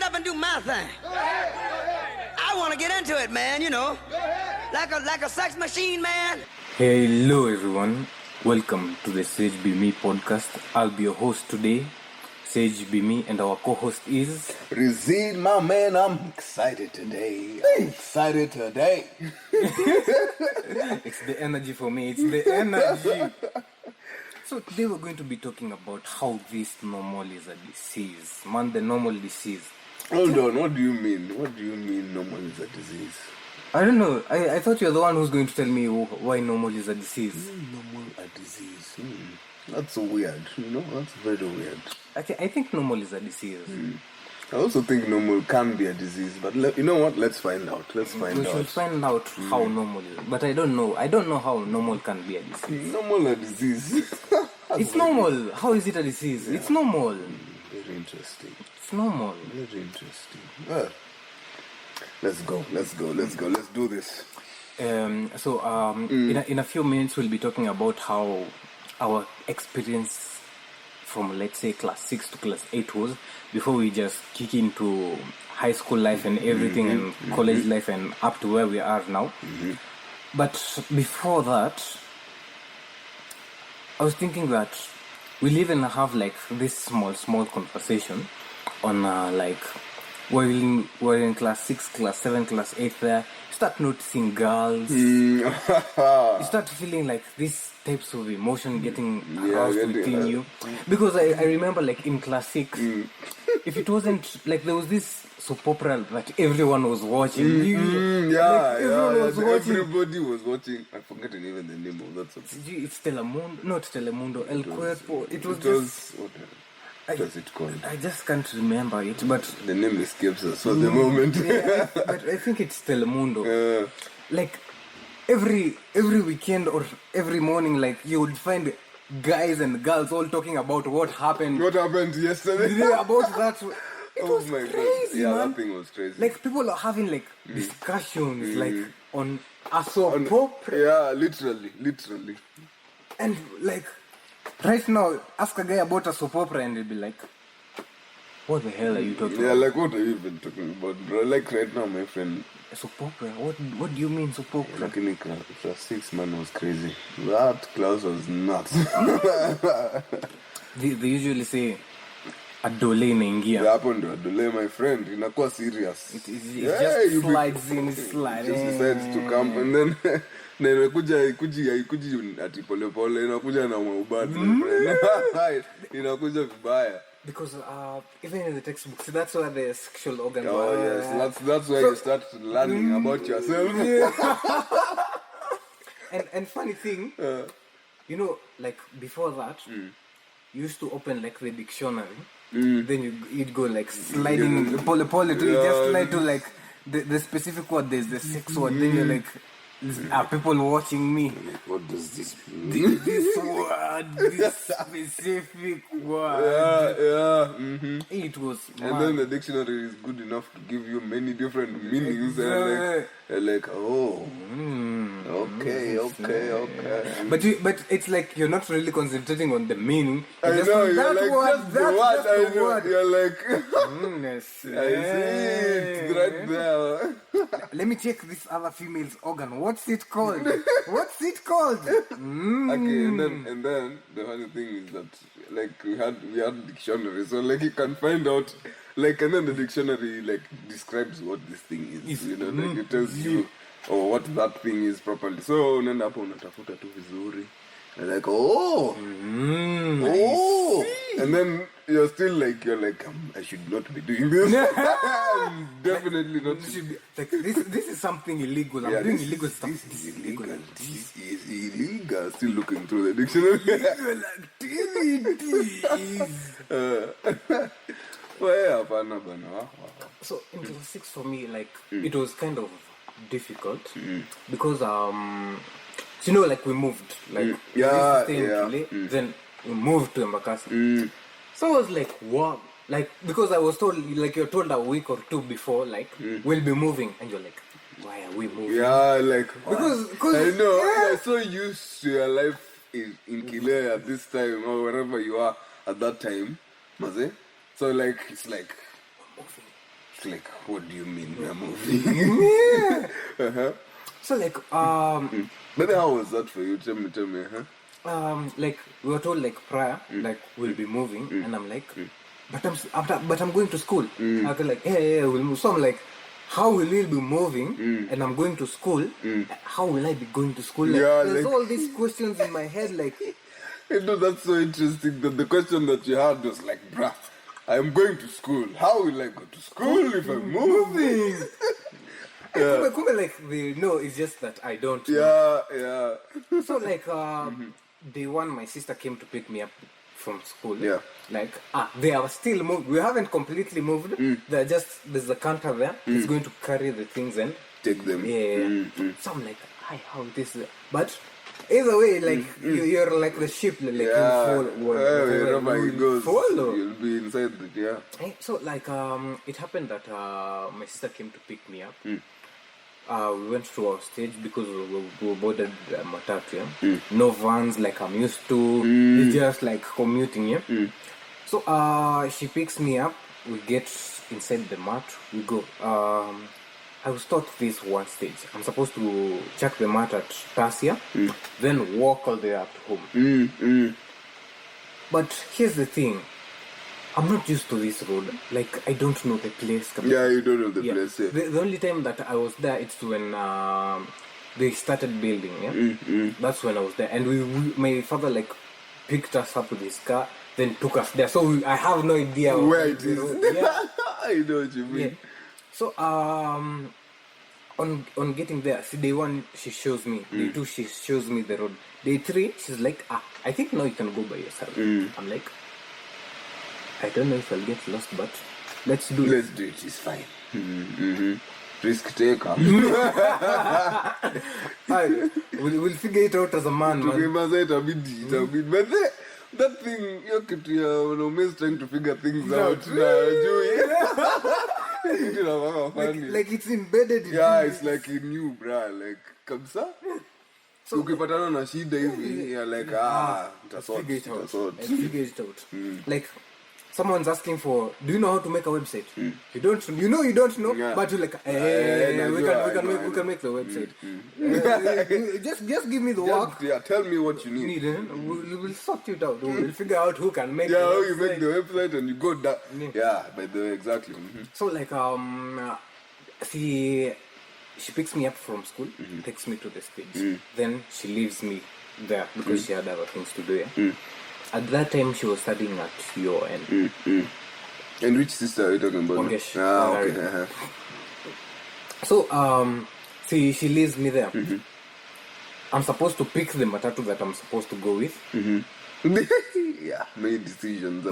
up and do my thing. I want to get into it, man, you know. Like a sex machine, man. Hello everyone, welcome to the Sage Be Me podcast. I'll be your host today, Sage Be Me, and our co-host is... Rizine, my man, I'm excited today. It's the energy for me, it's the energy. So today we're going to be talking about how this normal is a disease. Man, the normal disease. Hold on, what do you mean? What do you mean normal is a disease? I don't know, I thought you're the one who's going to tell me why normal is a disease. Normal a disease? That's so weird, you know? That's very weird. I think normal is a disease. I also think normal can be a disease, but you know what? Let's find out. We should find out how normal is. But I don't know how normal can be a disease. Normal a disease? It's normal. How is it a disease? Yeah. It's normal. Very interesting. It's normal. Very interesting. Well, let's go. Let's do this. In a few minutes we'll be talking about how our experience from, let's say, class 6 to class 8 was before we just kick into high school life and everything and college life and up to where we are now. But before that, I was thinking that we'll even have like this small conversation on we're in class 6, class 7, class 8 there. You start noticing girls. You start feeling like these types of emotion getting aroused within you. Because I remember like in class 6, if it wasn't like there was this soap opera that everyone was watching. Everybody was watching. I've forgotten even the name of that song. It's Telemundo, not Telemundo, El Cuerpo. What was it called? I just can't remember it, but the name escapes us for the moment. But I think it's Telemundo. Like every weekend or every morning, like you would find guys and girls all talking about what happened yesterday. About that. It was crazy, God. Yeah, man. That thing was crazy. Like people are having like discussions like on a soap opera. Yeah, literally. And like right now, ask a guy about a soap opera and he'll be like, what the hell are you talking about? Yeah, like what are you even talking about, bro? Like right now, my friend. Soap opera? What do you mean soap opera? Like in class 6, man, was crazy. That class was nuts. They usually say, Adole inaingia. They happened to Adole, my friend. Inakuwa serious. It just slides in. Just decides to come and then na ikuji ati pole pole, inakuja na maubadi, my friend. Inakuja vibaya. Because even in the textbooks, that's where the sexual organs are. Oh yes, that's where you start learning about yourself. And funny thing, you know, like before that, you used to open like the dictionary. Then you'd go like sliding pole to you just slide to like the specific word. There's the sex word. Then you're like, are people watching me? What does this mean? This word, this specific word. It was mad. And then the dictionary is good enough to give you many different meanings. And like, oh, okay. But it's like you're not really concentrating on the meaning. I know, you're like, word, that's the word. You're like, I see it right there. Let me check this other female's organ. What's it called? Okay, and then the funny thing is that like we had dictionary, so like you can find out like, and then the dictionary like describes what this thing is, you know, like it tells you what that thing is properly. So unaenda hapo unatafuta tu vizuri. And like, and then you're like, I should not be doing this. Definitely not. Like this is something illegal. I'm doing illegal stuff. This is illegal. This is illegal. Still looking through the dictionary. Illegal activities. So in class 6 for me, like it was kind of difficult because you know, like we moved, like we used to stay in Chile, then we moved to Embakasi. So I was like, wow, like because I was told, like you're told a week or two before, like we'll be moving, and you're like, why are we moving? Yeah, like because I know you're so used to your life in Chile at this time or wherever you are at that time, Maze. So like it's like It's like, what do you mean we are moving? Yeah. Uh-huh. So like But how was that for you? Tell me, like we were told like prior, like we'll be moving, and I'm like, but I'm going to school. I was like, yeah, we'll move. So I'm like, how will we be moving? And I'm going to school. How will I be going to school? Like, Yeah, there's like- all these questions in my head. Like, You know, that's so interesting that the question that you had was like, bruh, I'm going to school. How will I go to school if I'm moving? Kume, like they know it's just that I don't know. Yeah. So like day one, my sister came to pick me up from school. Yeah. Like they are still moved. We haven't completely moved. There's a counter there. It's going to carry the things and Take them. yeah. So I'm like, hi, how this? But either way, like you're like the ship, like you fall. Wherever it goes, follow. you'll be inside it, yeah. So like it happened that my sister came to pick me up. We went to our stage because we boarded matatu. Yeah? No vans like I'm used to. It's just like commuting. Yeah. So she picks me up. We get inside the mat. We go. I was taught this one stage. I'm supposed to check the mat at Tasia, then walk all the way up to home. But here's the thing. I'm not used to this road. Like, I don't know the place. Yeah, you don't know the place. Yeah. The only time that I was there, it's when they started building. Yeah, that's when I was there, and my father like picked us up with his car, then took us there. So I have no idea Where it is. Yeah. I know what you mean. Yeah. So on getting there, see, day one she shows me, day two she shows me the road, day three she's like, I think now you can go by yourself. I'm like, I don't know if I'll get lost, but let's do it. Let's do it. It's fine. Risk taker. We'll figure it out as a man, man. But that thing, you're always trying to figure things out. Like it's embedded in Yeah, you. it's like in you, bruh. Like, kabisa. So, ukipatana na shida hivi, you're like, figure it out. tasort. Figure it out. Like, someone's asking for, do you know how to make a website? You don't know, Yeah. but you're like, we can make the website. Just give me the work. Yeah, tell me what you need. We'll sort it out. We'll figure out who can make Yeah, the how website. you make the website and you go that. Yeah. Yeah, by the way, exactly. So like she picks me up from school, takes me to the stage, then she leaves me there because she had other things to do. Yeah? At that time she was studying at UN. And which sister are you talking about? Wangesh. Okay. So she leaves me there. I'm supposed to pick the matatu that I'm supposed to go with. Yeah, made decisions.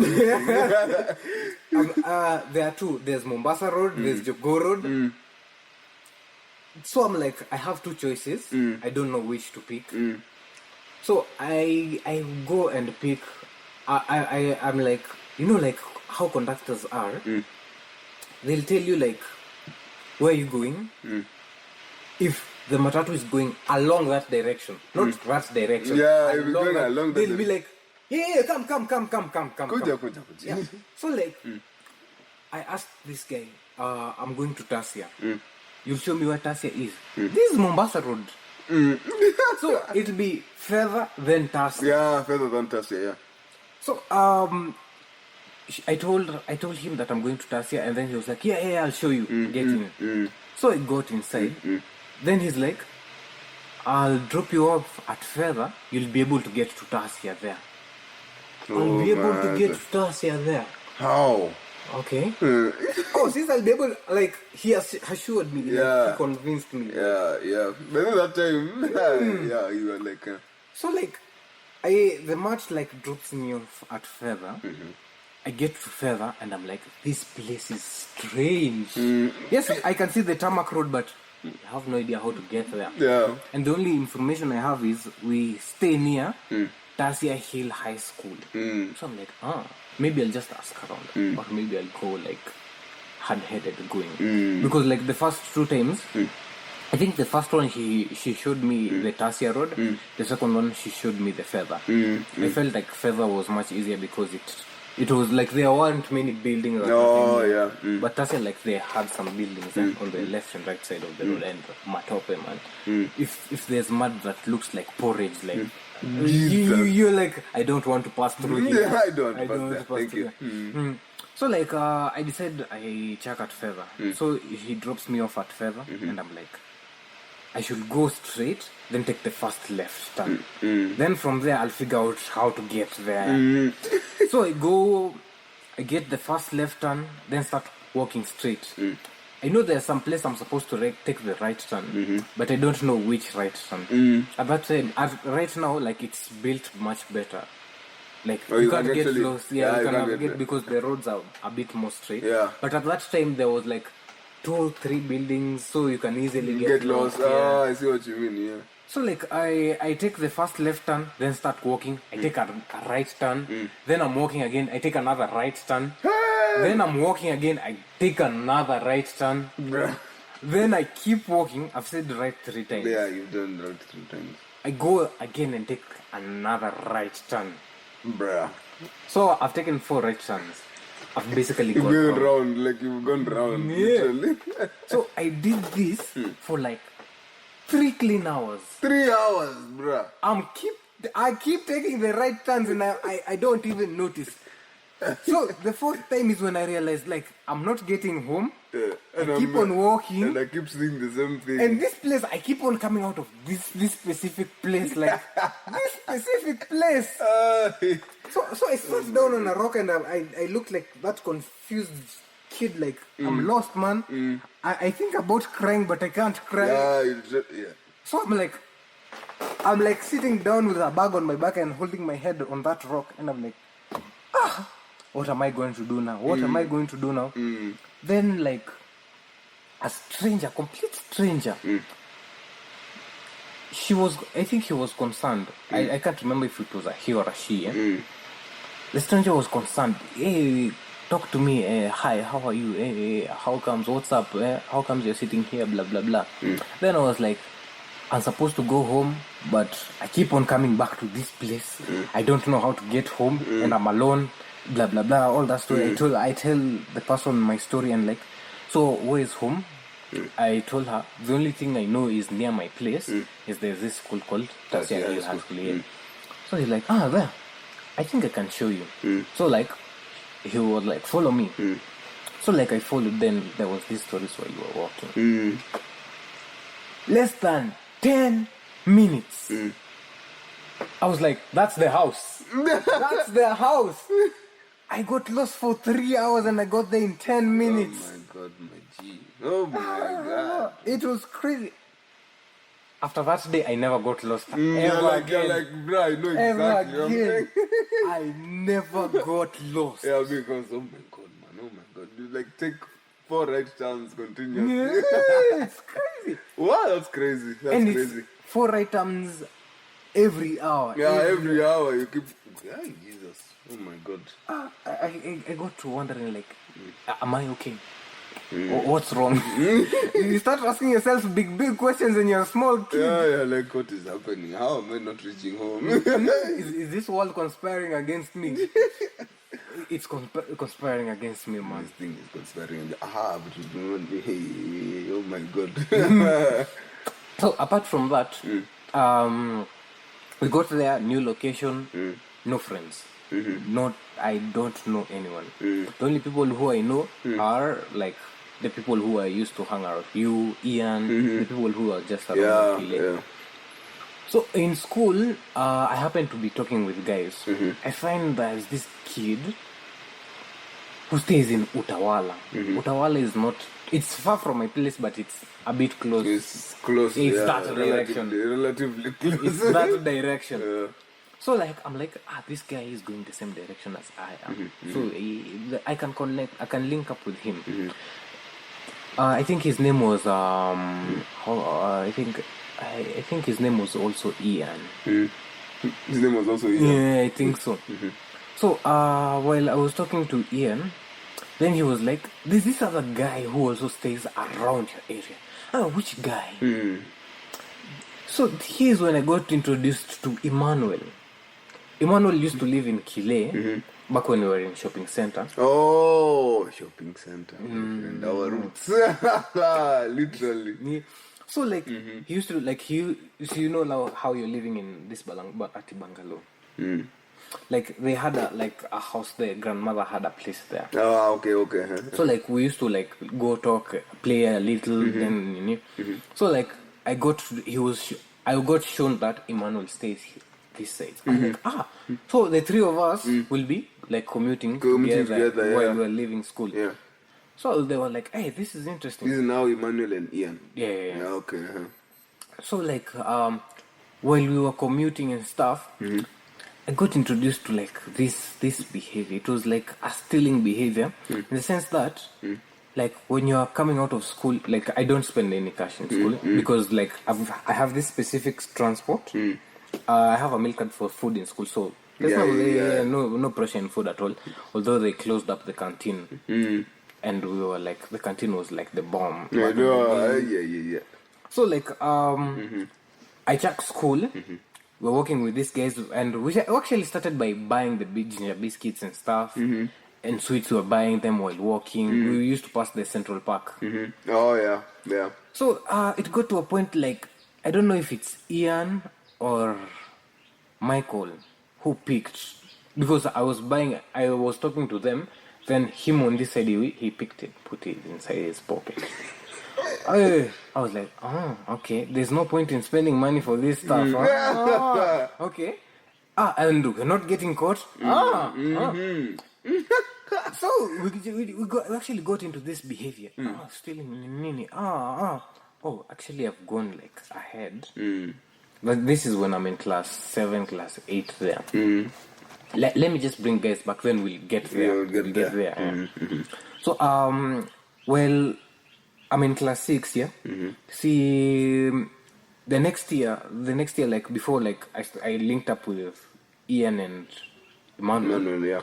There are two. There's Mombasa Road, there's Jogo Road. So I'm like, I have two choices. I don't know which to pick. So I go and pick. I'm like, you know, like how conductors are. They'll tell you like, where are you going? If the matatu is going along that direction, not that direction. Yeah, if it's going along that they'll be like, yeah, come. Kuja. Yeah. So like, I asked this guy, I'm going to Tasia. You'll show me where Tasia is. This is Mombasa Road. So it'll be further than Tasia. Yeah, further than Tasia, yeah. So I told him that I'm going to Tasia, and then he was like, yeah, I'll show you. Get in. So I got inside. Then he's like, I'll drop you off at further. You'll be able to get to Tasia there. I'll be able to get to Tasia there. How? Okay. Since I'll be able, like, he assured me, like, he convinced me. Yeah. But at that time, yeah, you were like... So, like, the match, like, drops me off at Feather. I get to Feather, and I'm like, this place is strange. Yes, I can see the tarmac road, but I have no idea how to get there. Yeah. And the only information I have is we stay near Tasia Hill High School. So I'm like, maybe I'll just ask around, or maybe I'll go like hard-headed going, because like the first two times, I think the first one she showed me the Tasia Road, the second one she showed me the Feather. I felt like Feather was much easier because it It was like there weren't many buildings. Oh, yeah. Mm. But that's like they had some buildings on the left and right side of the road and matope, man. If there's mud that looks like porridge, like you're like, I don't want to pass through here. Yeah, I don't want to pass Thank through you. So like I decided I check at Feather. So he drops me off at Feather and I'm like, I should go straight, then take the first left turn. Then from there I'll figure out how to get there. So I get the first left turn, then start walking straight. I know there's some place I'm supposed to take the right turn, but I don't know which right turn. At that time, right now, like it's built much better. Like you can't get close. Yeah, you can navigate because the roads are a bit more straight. Yeah. But at that time there was like 2 or 3 buildings, so you can easily get lost. Yeah. I see what you mean. Yeah. So like I take the first left turn, then start walking. I take a right turn, then I'm walking again. I take another right turn. Then I'm walking again. I take another right turn. Bruh. Then I keep walking. I've said right 3 times. Yeah, you've done right 3 times. I go again and take another right turn. Bruh. So I've taken 4 right turns. I've basically You've gone gone round, like you've gone round. Yeah. Literally. So I did this for like 3 clean hours. 3 hours, bruh. I keep taking the right turns and I don't even notice. So the 4th time is when I realized like I'm not getting home. Yeah. I keep on walking. And I keep seeing the same thing. And this place, I keep on coming out of this specific place, like this specific place. So I sat down on a rock and I looked like that confused kid, like I'm lost, man. I think about crying, but I can't cry. Yeah. So I'm like sitting down with a bag on my back and holding my head on that rock, and I'm like, what am I going to do now? What am I going to do now? Then like a stranger, complete stranger. I think he was concerned. I can't remember if it was a he or a she. The stranger was concerned. Hey, talk to me. Hi, how are you? Hey, how comes? What's up? How comes you're sitting here? Blah blah blah. Then I was like, I'm supposed to go home, but I keep on coming back to this place. I don't know how to get home, and I'm alone. Blah blah blah. All that story. I tell the person my story, and like, so where is home? I told her the only thing I know is near my place is there's this school called Tasia Hill High School. So he's like, there. I think I can show you. So like, he was like, follow me. So like I followed. Then there was this story where you were walking. Less than 10 minutes. I was like, that's the house. That's the house. I got lost for 3 hours and I got there in 10 minutes. Oh my God, my G. Oh my God. It was crazy. After that day, I never got lost ever You're again. like, bro, I know Ever exactly what I'm again. saying. I never got lost. Yeah, because, oh my God, man, oh my God. You like take 4 right turns continuously. Yeah, it's crazy. Wow, that's crazy. That's And crazy. it's 4 right turns every hour. Yeah, every hour you keep. Ay, Jesus. Oh my God. I got to wondering like, am I okay? What's wrong? You start asking yourself big questions when you're a small kid. Yeah, like what is happening? How am I not reaching home? Is this world conspiring against me? It's conspiring against me, man. This thing is conspiring. But you don't. Hey, oh my God. So apart from that, we got there, new location, no friends. I don't know anyone. The only people who I know are like the people who I used to hang out. You, Ian, the people who are just around. Yeah. So in school, I happen to be talking with guys. I find there's this kid who stays in Utawala. Utawala is not. It's far from my place, but it's a bit close. It's close. It's that direction. Relatively close. It's that direction. Yeah. So like I'm like, this guy is going the same direction as I am. So I can connect. I can link up with him. I think his name was I think his name was also Ian. His name was also Ian. Yeah, I think so. So while I was talking to Ian, then he was like, there's this other guy who also stays around your area. Oh, which guy? So here's when I got introduced to Emmanuel. Emmanuel used to live in Kile, back when we were in shopping center. Oh, shopping center. And our roots. Literally. Yeah. So like he used to like so you know now how you're living in this Ati bungalow. Like they had a house there. Grandmother had a place there. Oh, okay. So like we used to like go talk, play a little, then you know. So like I got shown that Emmanuel stays this side. I'm like, so the three of us will be like commuting together while we're leaving school. Yeah. So they were like, hey, this is interesting. This is now Emmanuel and Ian. Yeah. Okay. So like while we were commuting and stuff, I got introduced to like this behavior. It was like a stealing behavior in the sense that like when you are coming out of school, like I don't spend any cash in school because like I have this specific transport. I have a meal card for food in school, so there's no pressure in food at all. Although they closed up the canteen, and we were like the canteen was like the bomb. Yeah. So like I checked school. We're working with these guys, and we actually started by buying the big ginger biscuits and stuff, and sweets. We were buying them while walking. We used to pass the Central Park. Oh yeah. So it got to a point like I don't know if it's Ian or Michael who picked, because I was talking to them. Then him on this side, he picked it, put it inside his pocket. I was like, okay, there's no point in spending money for this stuff. Okay. And we're not getting caught. So we actually got into this behavior. Stealing. Oh, actually I've gone like ahead. But this is when I'm in class 7, class 8 there. Let me just bring guys back, then we'll get there. We'll get there. So, well, I'm in class 6, yeah? See, the next year, like, before, like, I linked up with Ian and Emmanuel. Yeah.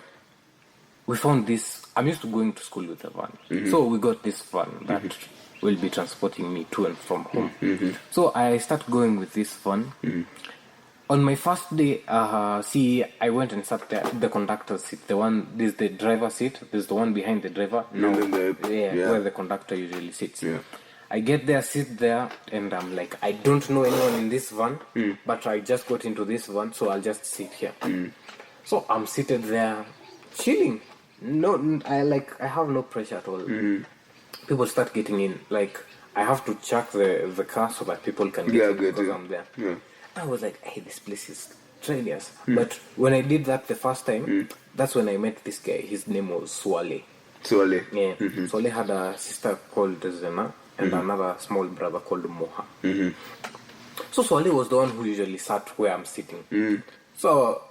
We found this, I'm used to going to school with a van. So we got this van that will be transporting me to and from home. So I start going with this van. On my first day, I went and sat there, the conductor's seat. This is the driver's seat. There's the one behind the driver. Where the conductor usually sits. Yeah. I get there, sit there, and I'm like, I don't know anyone in this van, but I just got into this van, so I'll just sit here. So I'm seated there, chilling. No, I have no pressure at all. People start getting in. Like, I have to check the car so that people can get in because I'm there. Yeah. I was like, hey, this place is strenuous. But when I did that the first time, that's when I met this guy. His name was Swale. Yeah. Swale had a sister called Zena and another small brother called Moha. So Swale was the one who usually sat where I'm sitting. So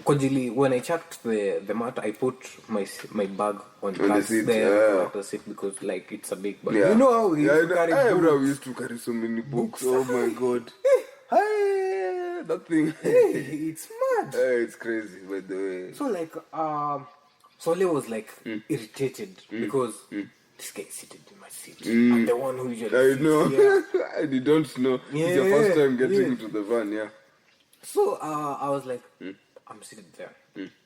when I checked the mat, I put my bag on the seat because like it's a big bag. Yeah. You know how we used to carry so many books. Oh my god. Hey, that thing. It's mad. It's crazy, by the way. So like, Sole was like irritated because this guy is seated in my seat. I'm the one who usually I know. And you don't know. It's your first time getting into the van, yeah. So I was like, I'm seated there.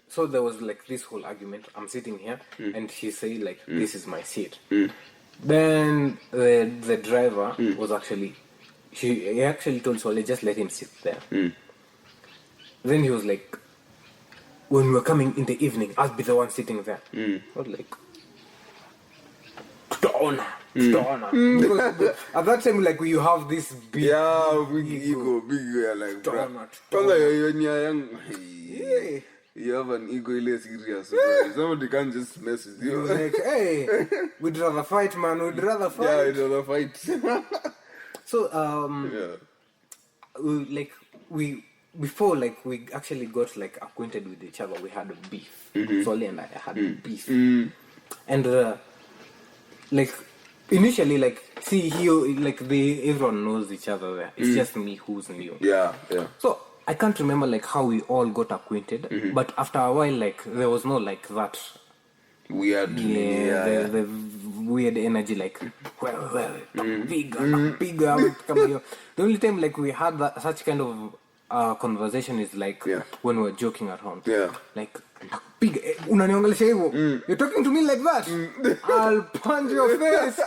So there was like this whole argument. I'm sitting here, and she said like, this is my seat. Then the driver was actually. He actually told Swale, just let him sit there. Then he was like, when we were coming in the evening, I'll be the one sitting there. I was like, because at that time, like, you have this big ego, like, when you're young, you have an ego less serious. Somebody can't just mess with you. Like, hey, we'd rather fight, man. We'd rather fight. Yeah, we'd rather fight. So, before we actually got like acquainted with each other, we had a beef. Soli and I had beef, and like initially, like everyone knows each other there. It's just me who's new. Yeah. So I can't remember like how we all got acquainted, but after a while, like there was no like that weird, the weird energy, like bigger, come here. The only time like we had such kind of conversation is like when we were joking around, like piga unaniongelesha hivyo. You're talking to me like that. I'll punch your face.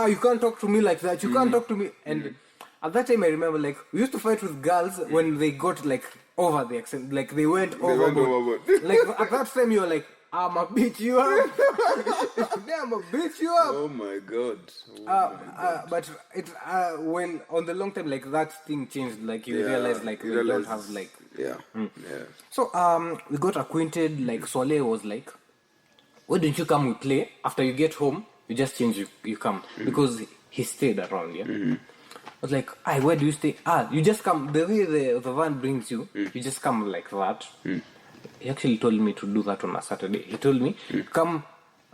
You can't talk to me like that. You can't talk to me. And at that time I remember, like, we used to fight with girls when they got like over the accent, like they went overboard. Like at that time you were like, I'ma beat you up. I'ma beat you up. Oh my god. But it when on the long time, like, that thing changed. Like you realize, like, we don't have like So we got acquainted. Like Swale was like, why don't you come, we play? After you get home, you just change, you come. Because he stayed around. I was like, where do you stay? You just come. The way the van brings you, you just come like that. He actually told me to do that on a Saturday. He told me, come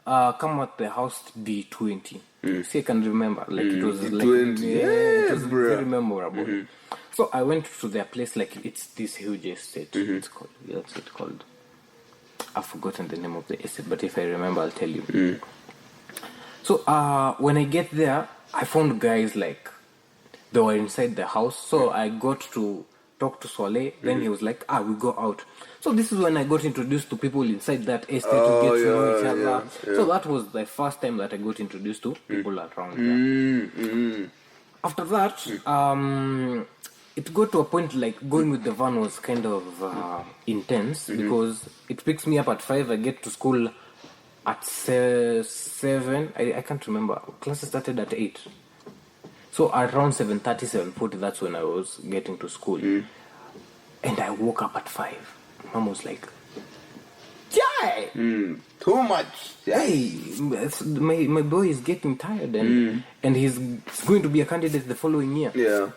at the house D20. See, I can remember. Like, it was like, it was very memorable. So I went to their place. Like, it's this huge estate. It's called, what's it called? I've forgotten the name of the estate, but if I remember, I'll tell you. So when I get there, I found guys, like, they were inside the house. So I got to talk to Swale. Then he was like, we go out. So this is when I got introduced to people inside that estate to get to know each other. So that was the first time that I got introduced to people around there. After that, it got to a point, like, going with the van was kind of intense because it picks me up at 5. I get to school at 7. I can't remember. Classes started at 8. So around 7:30, 7:40, that's when I was getting to school. And I woke up at 5. Mom was like, Jai! Too much. Hey, my boy is getting tired and he's going to be a candidate the following year. Yeah.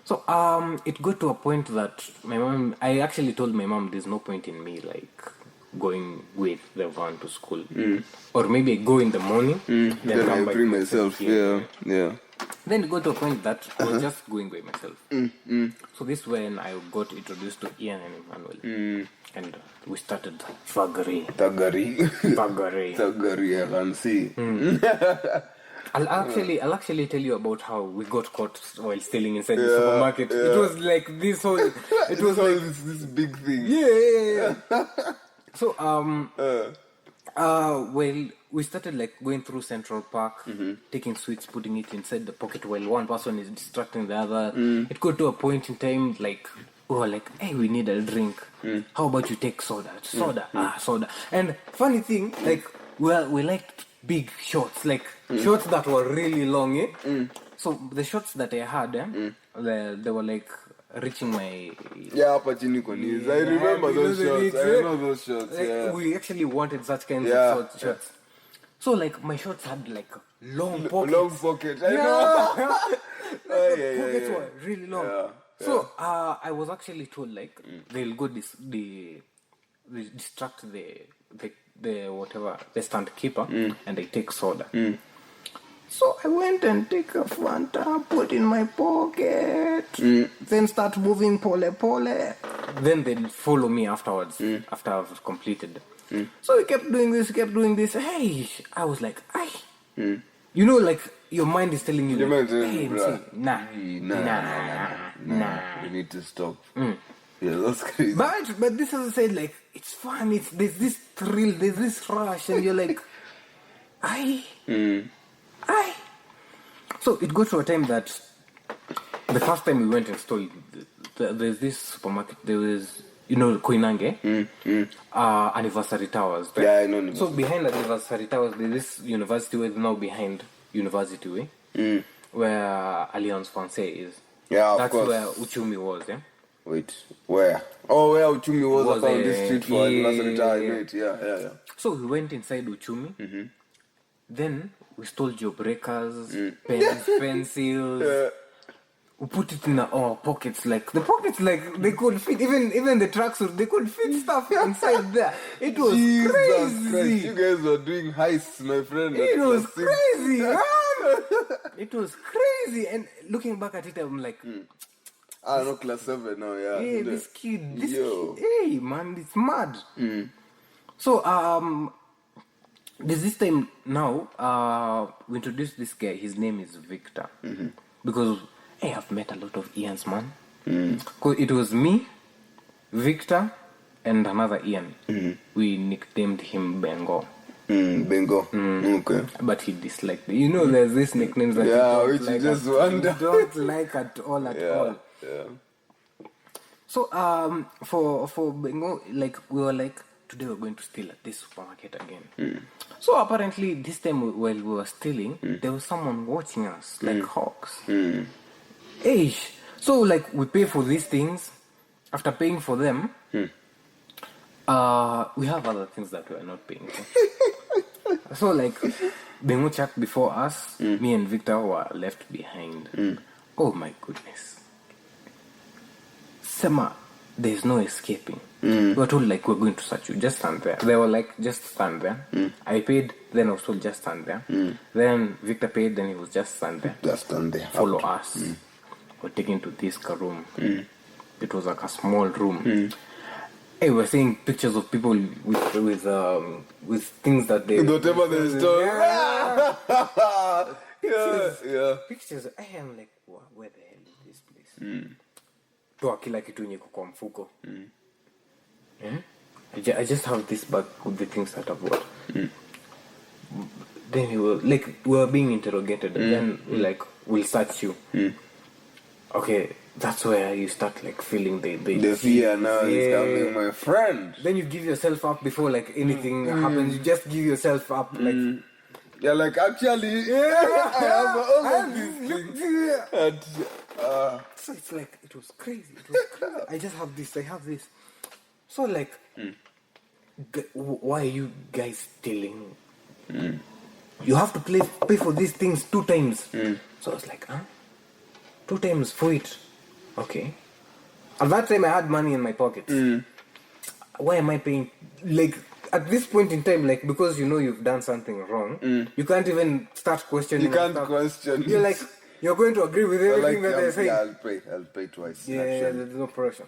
So it got to a point that I actually told my mom there's no point in me, like, going with the van to school. Or maybe I go in the morning, then I bring myself. Yeah. Then it got to a point that I was just going by myself. So this is when I got introduced to Ian and Emmanuel. And we started Tagari, I can see. I'll actually tell you about how we got caught while stealing inside the supermarket. It was like this whole... It was like this big thing. Yeah. So, well, we started, like, going through Central Park, taking sweets, putting it inside the pocket while one person is distracting the other. It got to a point in time, like, we were like, hey, we need a drink. How about you take soda? Soda. And funny thing, like, we liked big shots, like shots that were really long. So the shots that I had, they were like reaching my... upper chini kwa knees. I remember those shots. I know those shots. Like, we actually wanted such kinds of shots. So, like, my shots had, like, long pockets. Long pockets. I know. The pockets were really long. So, I was actually told, like, they'll go they distract the whatever, the stand keeper, and they take soda. So I went and take a Fanta, put in my pocket, then start moving pole. Then they'll follow me afterwards, after I've completed. So we kept doing this. Hey, I was like, you know, like, your mind is telling you, like, hey, nah, you need to stop. Yeah, that's crazy. But this, as I said, like, it's fun. There's this thrill, there's this rush, and you're like, So it got to a time that the first time we went and stole, there's this supermarket. There was, you know, Koinange, Anniversary Towers. Right? Yeah, I know. So behind Anniversary Towers, there's this university where now behind University Way, where Alliance Française is. Yeah, That's of course. where Uchumi was. Wait, where? Oh, where Uchumi was on this street for Anniversary Towers. Yeah. So we went inside Uchumi. Then we stole jawbreakers, pens, pencils. We put it in our pockets. Like, the pockets, like, they could fit, even the tracksuit, they could fit stuff inside there. It was crazy. Christ, you guys were doing heists, my friend. It was crazy, man. It was crazy. And looking back at it, I'm like, no, class 7 now, yeah. Hey, this kid, hey, man, it's mad. So, there's this time now, we introduced this guy. His name is Victor. Because, hey, I've met a lot of Ians, man. It was me, Victor, and another Ian. We nicknamed him Bengo. Bengo. Okay. But he disliked it. You know, there's this nicknames that which like you just wonder. you don't like at all. Yeah. So for Bengo, like we were like, today we're going to steal at this supermarket again. So apparently this time while we were stealing, there was someone watching us like hawks. Eish. So like we pay for these things. After paying for them, we have other things that we are not paying for. So like Bengo chat before us, me and Victor were left behind. Oh my goodness. Sema, there's no escaping. We were told like, we're going to search you, just stand there. They were like, just stand there. I paid, then I was told just stand there. Then Victor paid, then he was just stand there. Just stand there. Follow us. We're taken to this room. It was like a small room. Hey, we're seeing pictures of people with things that they... Whatever they stole. Yeah. Pictures. I am like, where the hell is this place? Toa kila kitu yenye kwa mfuko. I just have this bag with the things that I've got. Then we were being interrogated, and then we'll search you. Okay, that's where you start like feeling the fear now is coming, my friend. Then you give yourself up before like anything happens. You just give yourself up like. Yeah, like actually, I have all of these things. So it's like it was crazy. I just have this. I have this. So like, why are you guys stealing? You have to pay for these things 2 times. So I was like, 2 times for it. Okay. At that time I had money in my pockets. Why am I paying? Like at this point in time, like because you know you've done something wrong, you can't even start questioning. You can't question. You're like, you're going to agree with everything that they're saying. Yeah, I'll pay twice. Yeah, there's no pressure.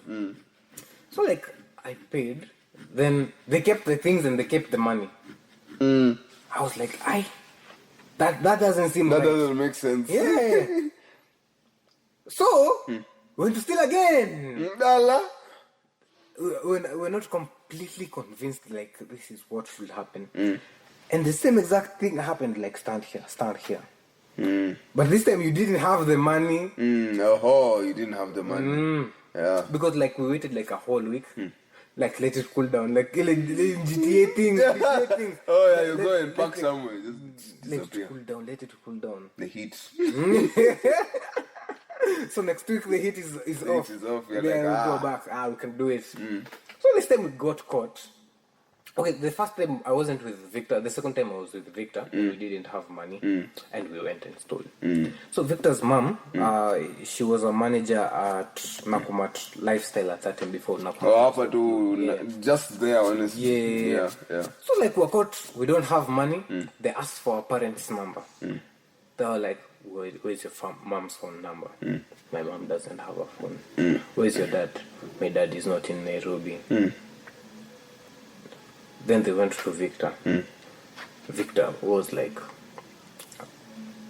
So like I paid, then they kept the things and they kept the money. I was like, that doesn't seem that right. doesn't make sense. Yeah. So we're going to steal again. We're not completely convinced like this is what should happen. And the same exact thing happened, like stand here. But this time you didn't have the money. You didn't have the money. Yeah. Because like we waited like a whole week. Like let it cool down. Like GTA things. Oh yeah, you go and park somewhere. Just disappear. Let it cool down. The heat. So next week the heat is off. Heat is off. We'll go back. We can do it. So this time we got caught. Okay, the first time I wasn't with Victor. The second time I was with Victor. We didn't have money, and we went and stole. So Victor's mom, she was a manager at Nakumat Lifestyle at that time before Nakumat. Just there, honestly. Yeah. So like we're caught. We don't have money. They asked for our parents' number. They were like, where's your mom's phone number? My mom doesn't have a phone. Where's your dad? My dad is not in Nairobi. Then they went to Victor. Victor was like,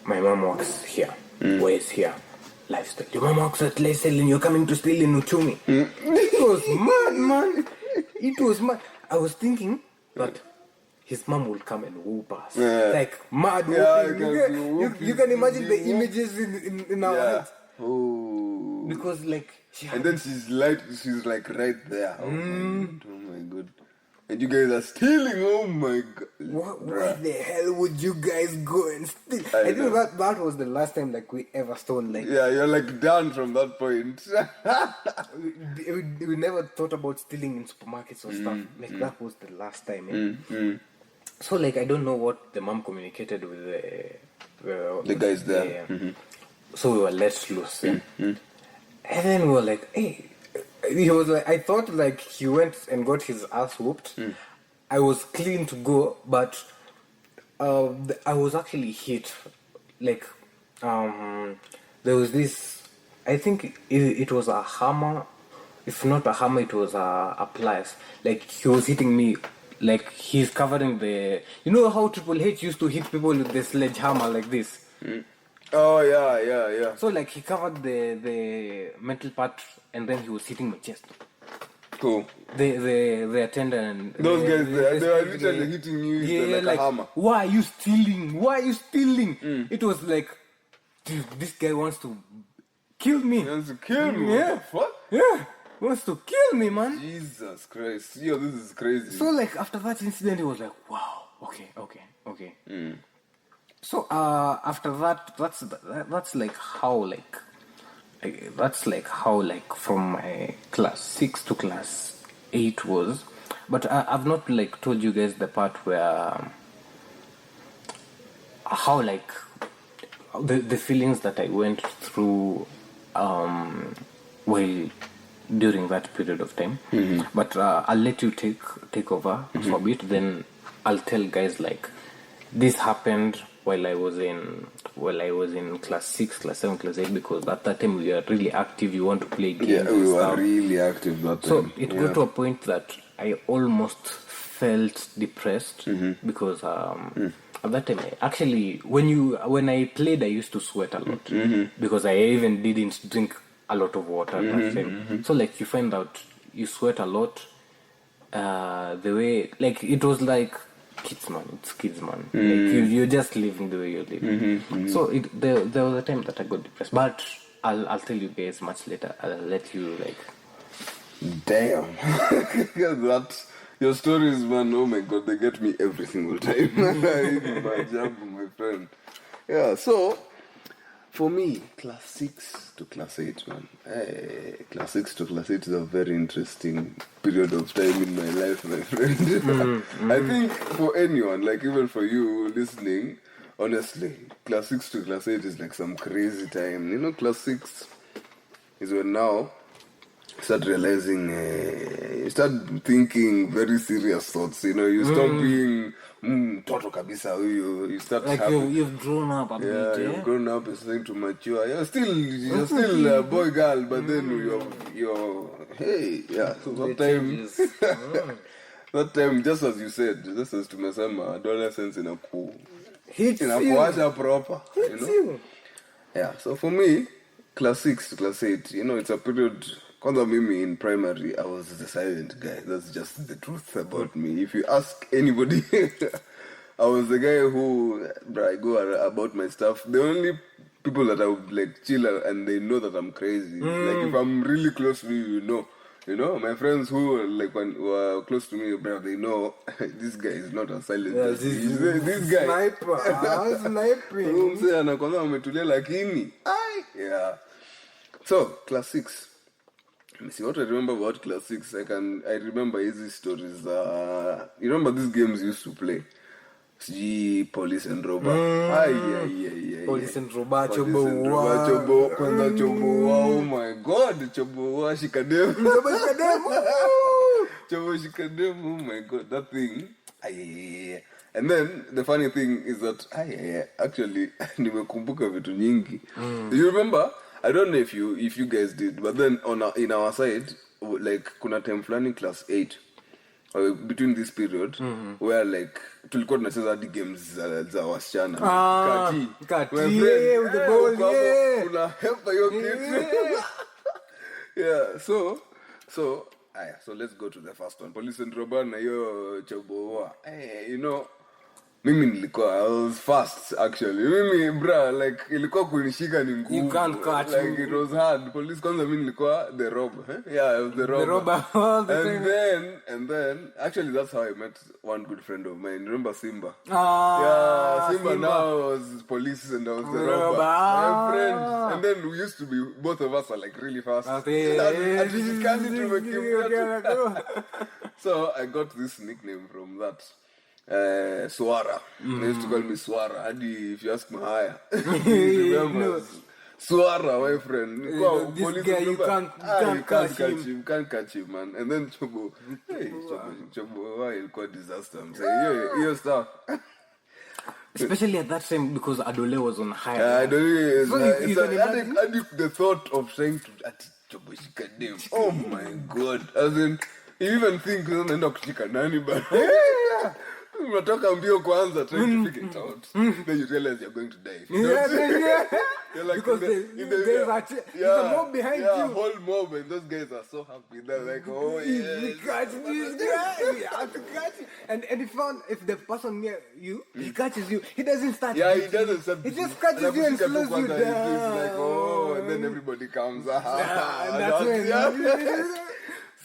my mom works here. Where is here? Lifestyle. Your mom works at Lifestyle and you're coming to steal in Uchumi. It was mad, man. It was mad. I was thinking that his mom will come and whoop us. Like mad whooping. You can imagine the images in our heads. Oh. Because like and then she's like right there. Oh my god. And you guys are stealing. Oh my god. Where the hell would you guys go and steal? I think that was the last time like we ever stole. Like you're like done from that point. we never thought about stealing in supermarkets or stuff. Like that was the last time. So like I don't know what the mom communicated with the guys there. So we were let loose. And then we were like, hey. He was like, I thought like he went and got his ass whooped. I was clean to go, but I was actually hit. Like, there was this. I think it was a hammer. If not a hammer, it was a pliers. Like he was hitting me. Like he's covering the. You know how Triple H used to hit people with the sledgehammer like this. Oh yeah. So like he covered the mental part and then he was hitting my chest. Cool. The attendant. Those guys, they were literally hitting you with like a hammer. Why are you stealing? Why are you stealing? It was like, dude, this guy wants to kill me. He wants to kill me? Yeah. What? Yeah. Wants to kill me, man. Jesus Christ. Yo, this is crazy. So like after that incident, it was like, wow, okay. So after that, that's like how from my class 6 to class 8 was. But I've not like told you guys the part where how like the feelings that I went through while during that period of time. But I'll let you take over for a bit, then I'll tell guys like this happened while I was in class 6, class 7, class 8, because at that time we were really active. You want to play games. Yeah, we were really active that time. So it got to a point that I almost felt depressed because at that time, actually, when I played, I used to sweat a lot because I even didn't drink a lot of water at that time. So like you find out you sweat a lot. The way like it was like kids man. Like you're just living the way you're living. So there was a time that I got depressed, but I'll tell you guys much later. I'll let you like. Damn. That your stories, man. Oh my God, they get me every single time. My job, my friend. Yeah. So for me, class 6 to class 8, man. Class 6 to class 8 is a very interesting period of time in my life, my friend. I think for anyone, like even for you listening, honestly, class 6 to class 8 is like some crazy time. You know, class 6 is when now you start realizing, you start thinking very serious thoughts. You know, you stop being toto kabisa. You start like you've grown up a bit. Yeah, you've grown up. You're starting to mature. You're still a boy, girl, but then you're hey, yeah. So that time, just as you said, just as tumesema, adolescence in a cool, in a kuacha proper, you know. Yeah. So for me, class 6 to class 8, you know, it's a period. Kwanza mimi in primary, I was the silent guy. That's just the truth about me. If you ask anybody, I was the guy who I go about my stuff. The only people that I would like chill and they know that I'm crazy. Like if I'm really close to you, you know, my friends who like were close to me, bro, they know this guy is not a silent guy. This guy. Sniper. Sniping. Anakwambia umetulia lakini. Yeah. So class 6. See what I remember about class 6. I remember easy stories. You remember these games you used to play? Police and robber. Police and robber. Chobo. Oh my God, chobo shikadem. Chobo shikadem. Oh my God, that thing. And then the funny thing is that actually nimekumbuka vitu nyingi. You remember? I don't know if you guys did, but then in our side, like kuna time fulani class 8, between this period, where like tulikuwa tunacheza hadi games za wasichana. Kati, with the ball, kuna help your kids. Yeah, so let's go to the first one. Police and robber na yo choboa. You know, mimi nilikuwa, I was fast actually. Mimi bra, like ilikuwa kunishika ni ngumu. You can't catch me. Like it was hard. Police kwanza mimi nilikuwa the robber. Yeah, I was the robber. The robber all the time. And then actually that's how I met one good friend of mine. Remember Simba? Yeah, Simba now was police and I was the robber. My friend. And then we used to be, both of us are like really fast. So I got this nickname from that. Swara. They used to call me Swara. Hadi if you ask Mahaya. Remember? Swara, my friend. This guy, you can't catch him. You can't catch him, man. And then Chobo. Chobo, why ilikuwa disaster? I'm saying, yo, stuff. Especially at that time because Adole was on high. Adole is the thought of trying to Chobo shikadem. Oh my God. As in, you even think unaenda kushika nani but Unatoka mbio kwanza trying to figure it out. Then you realize you're going to die. You're like because there's a mob behind you. Whole mob, and those guys are so happy. They're like, oh yeah, We catch this guy. We have to catch him. And if the person near you, he catches you, he doesn't start. Yeah, he doesn't start. He just catches you and slows you down. It's like, oh, and then everybody comes. And that's when.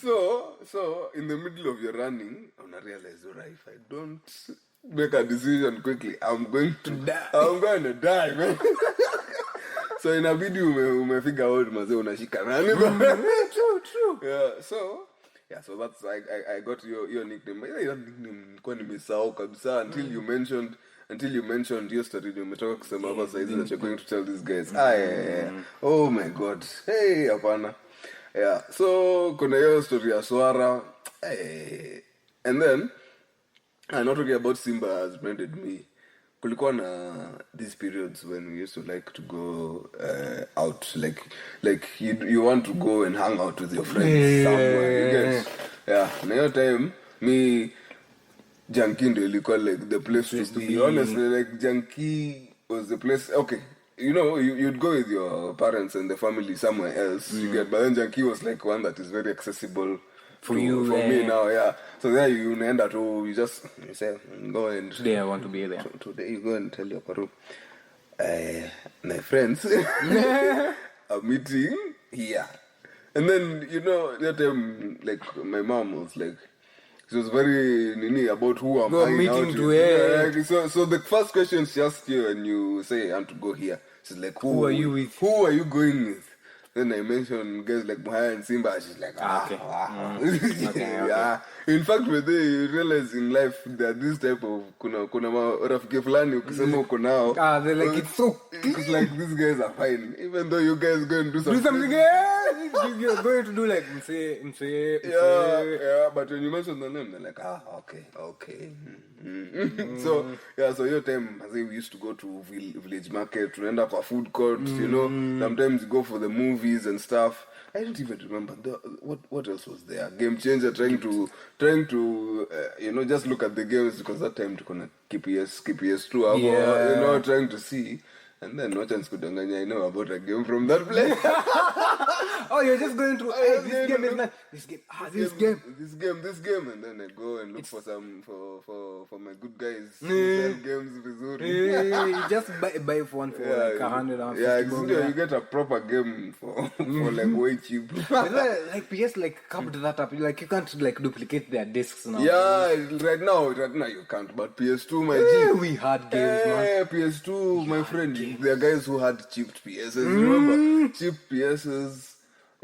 So in the middle of your running, I realize, alright, if I don't make a decision quickly, I'm going to die, man. So in a video, umefigure out maze unashika nani. True. So that's I got your nickname. But your nickname nilikuwa nimesahau kabisa until you mentioned your story. Umetoka kusema hapa saizi that you're going to tell these guys. Oh my god. Hey, hapana. Yeah, so kuna hiyo story ya Swara. And then I'm not talking about Simba has branded me. Kulikuwa na these periods when we used to like to go out, like you want to go and hang out with your friends somewhere. You get? Yeah, na hiyo time me Junkie ndio ilikuwa like the place to be. Honestly, like Junkie was the place. Okay, you know, you'd go with your parents and the family somewhere else. You get, but then Junkie was like one that is very accessible for me now. Yeah, so there you unaenda to you say go and today I want to be there. Today you go and tell your paru, my friends are meeting here, and then you know that time like my mom was like. She was very nini about who I'm hanging out with. Yeah, so the first question she asked you when you say I want to go here, she's like, who are you with? Who are you going with? Then I mentioned guys like Muhaya and Simba. She's like, okay. Okay. Yeah. In fact, when you realize in life that this type of kuna rafiki fulani ukisema uko nao. They're like it's like these guys are fine, even though you guys go and do something else. You're going to do like mse. Yeah. But when you mention the name, they're like, okay. So your time, as we used to go to village market, to end up at food courts, you know. Sometimes you go for the movies and stuff. I don't even remember what else was there. Game Changer, trying to you know, just look at the games because that time to connect KPS2, you know, trying to see. And then no chance kudanganya, I know about a game from that place. Oh, you're just going to this game is not this game. This game, and then I go and look for some for my good guys. Sell games vizuri. You just buy one for like 150. Yeah, exactly. You get a proper game for like way cheap. Like PS like covered that up. Like you can't like duplicate their discs now. Yeah, right now you can't. But PS2, my G. We had games, man. PS2, my friend. There are guys who had cheap PSs. Remember, cheap PSs.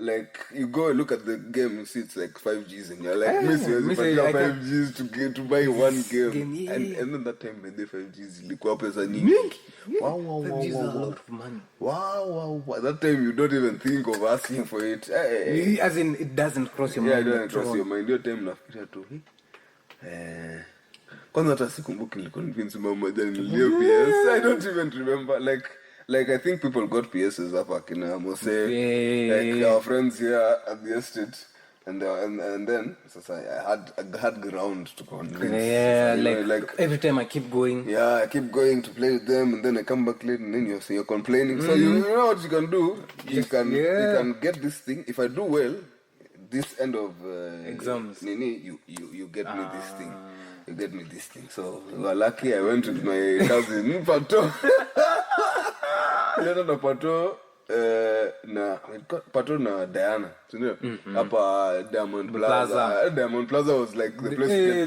Like you go and look at the game, you see it's like 5Gs, and you're like, miss 5Gs to buy one game. Yeah. And then that time when the 5Gs ilikuwa pesa nyingi. Wow. 5Gs is a lot of money. Wow. That time you don't even think of asking for it. Hey. As in it doesn't cross your mind. Yeah, it doesn't cross your mind. Your time nafikiria tu. Kwanza hata sikumbuki niliconvince mama jana nilio PS. I don't even remember. Like I think people got PSs up akina Mose, like our friends here at the estate, and then I had ground to convince. Yeah, like every time I keep going. Yeah, I keep going to play with them, and then I come back late, and then you're complaining. So you know what you can do? You can get this thing. If I do well, this end of exams, you get me this thing. You get me this thing. So we were lucky. I went with my cousin Pato. Nilienda na Pato na Diana, sindio? Hapa Diamond Plaza. Diamond Plaza was like the place to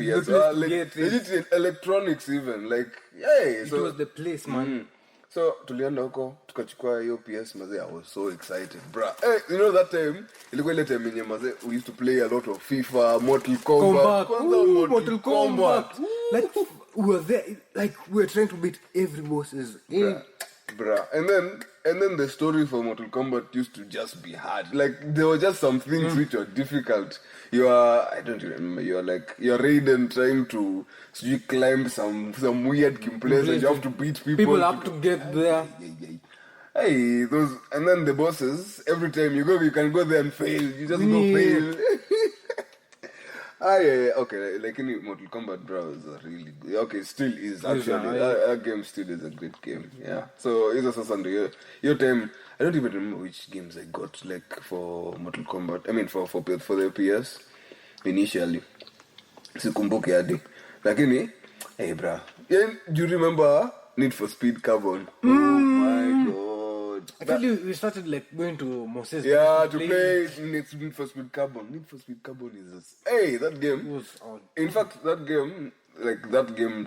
get PS. Like electronics even. Like, yay. It was the place, man. So tulienda huko tukachukua hiyo PS maze. I was so excited, bruh. Hey, you know that time ilikuwa ile time yenye maze we used to play a lot of FIFA, Mortal Kombat. Mortal Kombat. Like we were there, like we were trying to beat every bosses. Bruh. And then the story for Mortal Kombat used to just be hard. Like there were just some things which were difficult. I don't even remember. You're Raiden trying to climb some weird place and you have to beat people. People have to get there. Hey, and then the bosses, every time you go, you can go there and fail. You just go fail. Yeah, okay, like in Mortal Kombat, bro, is a really good. Okay, still is actually. That game still is a great game. Yeah. So, it's also Sunday. Your time, I don't even remember which games I got, like, for Mortal Kombat. I mean, for the PS, initially. Sikumbuki hadi. Lakini, hey, bro. Yeah, do you remember Need for Speed Carbon? Oh, my God. Actually, we started like going to Moses. Yeah, to play Need for Speed Carbon. Need for Speed Carbon is hey, that game was on. In fact, that game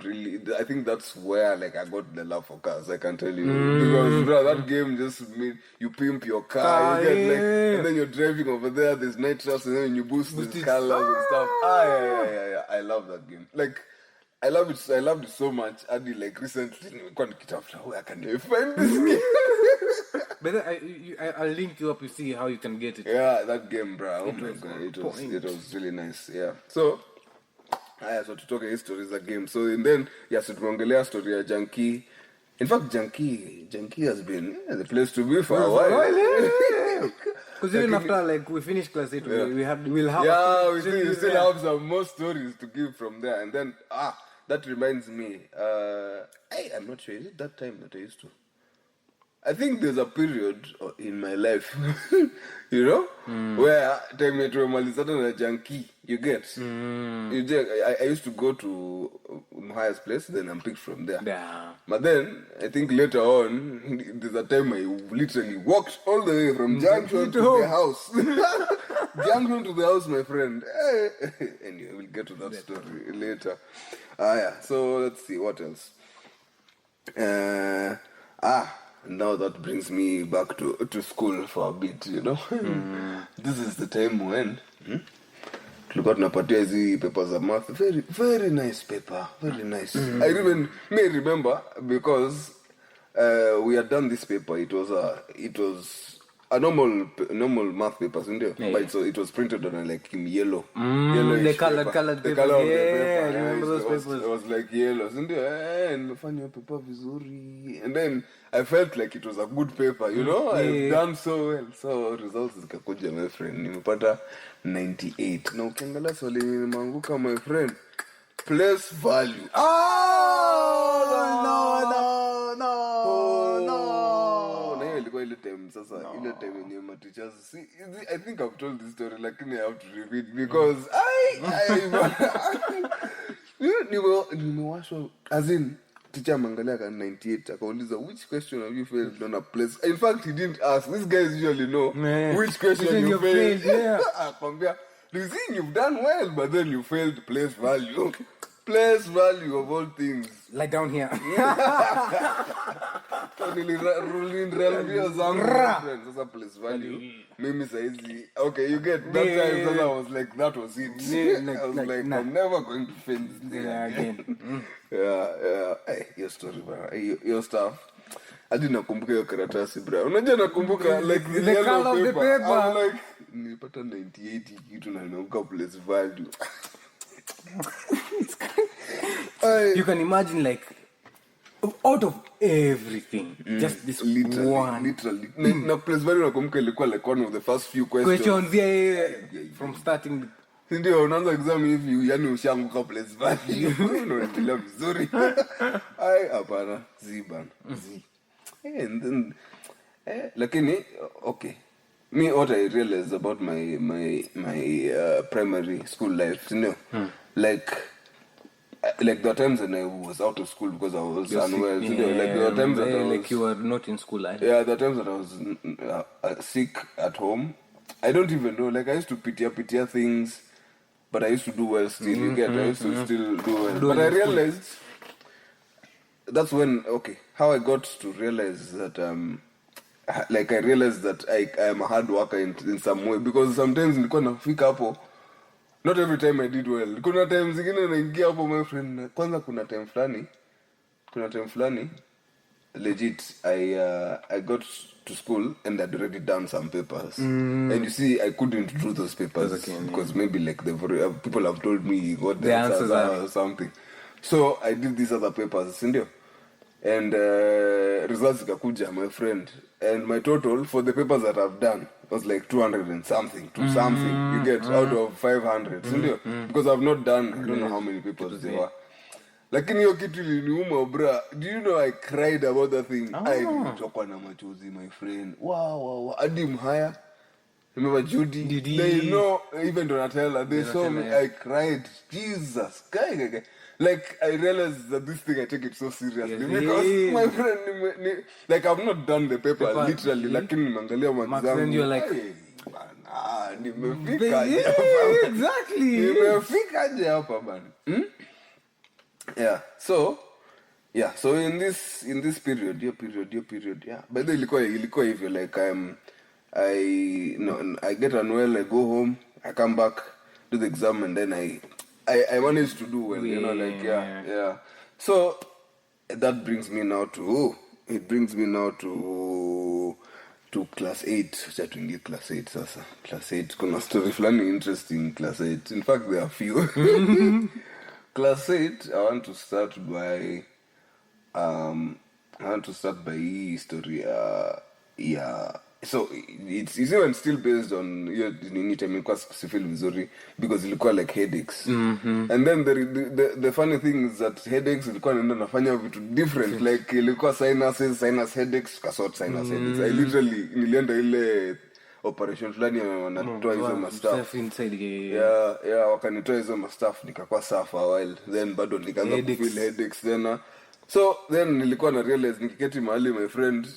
really, I think that's where like I got the love for cars. I can tell you because bro, that game just made you pimp your car. You get like, and then you're driving over there. There's nitrous, and then you boost the colors and stuff. Yeah. I love that game. Like. I loved it so much. I did like recently. Where can I find this game? But I'll link you up. You see how you can get it. Yeah, that game, bro. Oh my God, it was really nice. Yeah. So, so to talk a history is a game. So and then yes, it Mongolia story a Junkie. In fact, Junkie has been the place to be for a while. Because even after like we finished class 8, we'll have we still have some more stories to give from there. And then that reminds me, I'm not sure, is it that time that I used to? I think there's a period in my life, you know, where time it was a junkie. You get, I used to go to Mahaya's place, then I'm picked from there. Yeah. But then I think later on, there's a time I literally walked all the way from Junction to the house. Junction to the house, my friend. Anyway, we'll get to that story later. Yeah. So let's see what else. Now that brings me back to school for a bit, you know. This is the time when tulikuwa tunapatia hizi papers za math. Very, very nice paper. Very nice. I remember because we had done this paper. It was a normal math paper, isn't it? Yeah. But it was printed on like in yellow. The colored paper. The color of the paper. I remember those papers. It was like yellow, isn't it? Nimefanya paper vizuri. And then I felt like it was a good paper, you know? I've done so well. So results zikakuja, my friend. Nimepata 98. Na ukiangalia swali nimeanguka, my friend. Place value. Ile time yenye my teachers see, I think I've told this story, like I have to repeat because nimewashwa as in teacher mangalia ka 98 akauliza which question have you failed on a place. In fact, he didn't ask. These guys usually know which question you failed. Akwambia, you see, you've done well, but then you failed place value. Place value of all things. Like down here. Sasa place value. Mimi saizi. Okay, you get that time. Sasa I was like, that was it. I was like, I'm never going to fail this thing again. Yeah. Hey, your story, bro. Your stuff. Hadi nakumbuka hiyo karatasi, bro. Unajua nakumbuka like the yellow color paper. Of the paper. I was like, nilipata 98 kitu na nimeanguka place value. You can imagine like out of everything, just this literally. Na place value nakumbuka ilikuwa like one of the first few questions. From starting. Ndio unaanza exam hivi, yani ushaanguka place value. Unaendelea vizuri. Hapana, ziban. And then lakini okay. Me, what I realized about my primary school life, you know, like there were times when I was out of school because I was unwell. You know, like there were times that I was, like you were not in school. Yeah, there were times that I was sick at home. I don't even know. Like I used to pity things, but I used to do well still. You get? I used to still do well. But I realized that's when how I got to realize that like I realized that I am a hard worker in some way, because sometimes nilikuwa nafika hapo, not every time I did well. Kuna times zingine naingia hapo, my friend, kwanza kuna time fulani legit I got to school and I'd already done some papers, and you see I couldn't do those papers because maybe like people have told me what the answers are or something. So I did these other papers, sindio? And results ikakuja, my friend, and my total for the papers that I've done was like 200 and something, to something. You get out of 500, because I've not done, I don't know how many people there were. Lakini hiyo kitu iliniuma bra. Do you know I cried about that thing? I nilitokwa na machozi, my friend. Wow. Hadi Mhaya. Remember Judy? They know, even Donatella, they saw me, I cried. Jesus. Guy. Like, I realized that this thing, I take it so seriously. Because my friend, like, I've not done the paper literally. Lakini nimeangalia marks zangu. You're like, nimefika hapa. Exactly. Nimefika hapa bana. Yeah. So in this period, your period, yeah. But then ilikuwa hivyo, like I get unwell, I go home, I come back, do the exam, and then I managed to do well, you know, like yeah. So that brings me now to class 8. Acha tuingie class 8 sasa. Class 8 kuna story fulani interesting class 8. In fact, there are few. Class 8, I want to start by hii story. So it's even still based on your time ilikuwa sifeel vizuri because ilikuwa like headaches. And then the funny thing is that headaches ilikuwa naenda nafanya vitu different, like ilikuwa sinus headaches, kasort sinus headaches. I literally nilienda ile operation fulani wanatoa hizo mastuff inside. Wakanitoa hizo mastuff, nikakuwa sawa for a while, then bado nikaanza kufeel headaches tena. So then nilikuwa na realize nikiketi mahali, my friend,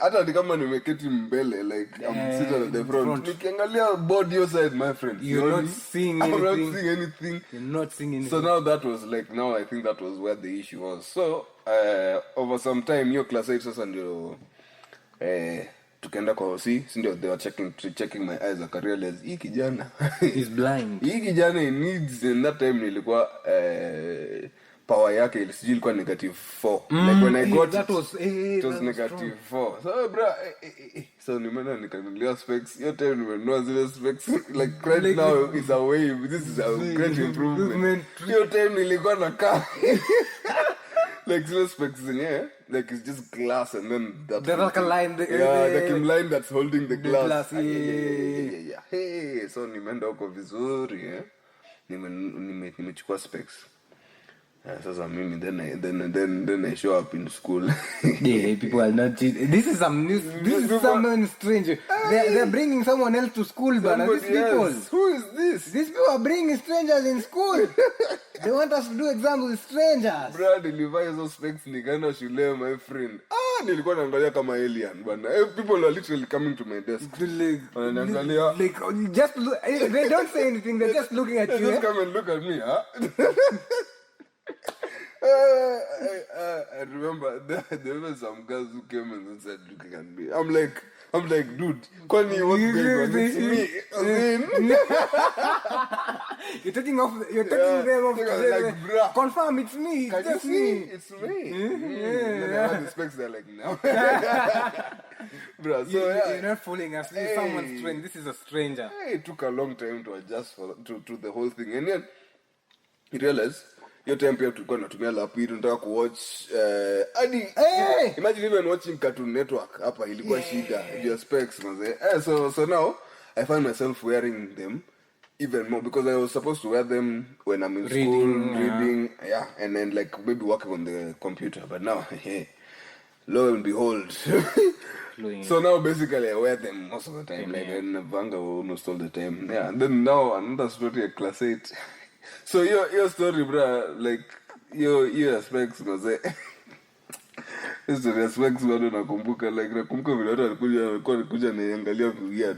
hata kama nimeketi mbele, like I'm sitting at the front, nikiangalia board your side, my friend, you're not seeing anything. You're not seeing anything. So now I think that was where the issue was. So over some time, your class 8 sasa ndio tukaenda kwa hosi, ndio they were checking my eyes, I realized hii kijana is blind. Hii kijana needs, in that time nilikuwa power yake ilikuwa negative 4. Like when I got it was negative 4. So bro, so nimeenda nikanunulia specs. Your time nimenunua zile specs. Like right now is a wave. This is a great improvement. Your time nilikuwa na car. Like zile specs zenyewe, like it's just glass and then that there's like a line the line that's holding the glass. Yeah. Hey, so nimeenda huko vizuri, nimechukua specs. Sasa mimi then I show up in school. Yeah, people are not cheating. This is some news. This is someone strange. They're bringing someone else to school, but these people. Who is this? These people are bringing strangers in school. They want us to do exams with strangers. Bro, nilivaa hizo specs nikaenda shule, my friend. Nilikuwa naangalia kama alien bana. People are literally coming to my desk. Wanaangalia. Like just look, they don't say anything. They're just looking at you. Just come and look at me, I remember there were some girls who came and started looking at me. I'm like, dude, Connie, what's going on? It's me. You're taking them off. Like, bruh. Confirm, it's me. Can you see? It's me. Then I had the specs, they're like, no. Bruh, so you're not fooling us. This is someone's friend. This is a stranger. It took a long time to adjust to the whole thing. And then you realize, your time pia tulikuwa natumia laptop, tunataka kuwatch imagine even watching Cartoon Network hapa ilikuwa shida your specs manze. So now I find myself wearing them even more because I was supposed to wear them when I'm in school reading, and then like maybe working on the computer, but now lo and behold so now basically I wear them most of the time, like in Vanga almost all the time. And then now another story at class 8. So your story, bro, like your specs was history aspects bado nakumbuka, like nakumbuka vile watu walikuja niangalia weird,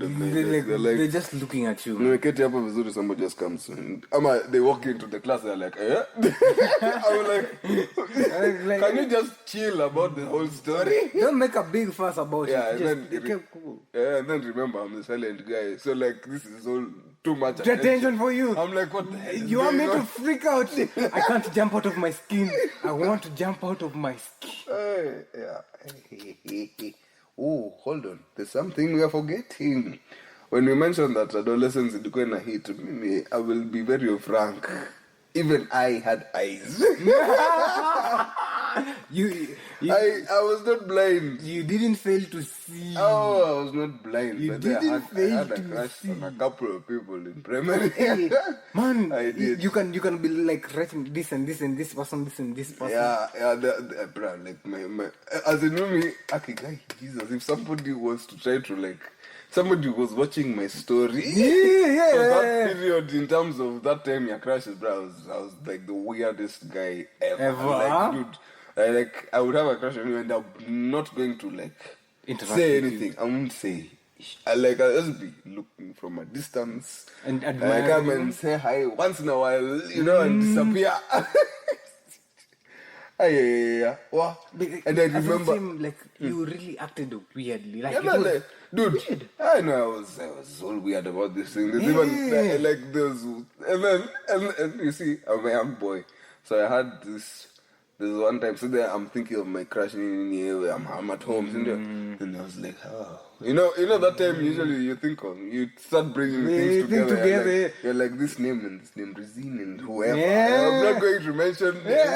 they're just looking at you. Nimeketi hapa vizuri, somebody just comes ama they walk into the class, they're like I'm like can you just chill about the whole story? Don't make a big fuss about it. And then remember I'm the silent guy, so like this is all too much attention for you. I'm like, what the hell? You want me to freak out? I can't jump out of my skin. I want to jump out of my skin. Oh, hold on. There's something we are forgetting. When we mentioned that adolescence is going to hit me, I will be very frank. Even I had eyes. I was not blind. You didn't fail to see. Oh, I was not blind. You but didn't I fail had a to crush see. on a couple of people in primary. Hey, man, I did. you can be like writing this and this and this person, this and this person. Yeah, bro, like my as in me, okay, guy, Jesus, if somebody was to try to like, somebody was watching my story, Yeah. of that period in terms of that time your crushes, bro, I was like the weirdest guy ever. Like, dude, I would have a crush on you and I'm not going to like Interact say with anything. I won't say. I'll just be looking from a distance And I admiring come them. and say hi once in a while, you know, and disappear. Yeah. Wow. And I remember, like you really acted weirdly. Like, yeah, it man, was like, dude, weird. I know I was all weird about this thing. There's even like there's and you see, I'm a young boy, so I had this. There's one time, so there I'm thinking of my crush in here. I'm at home, and I was like, oh, you know that time usually you start bringing things together. Like, you're like this name and this name, Rezine and whoever. Yeah. I'm not going to mention this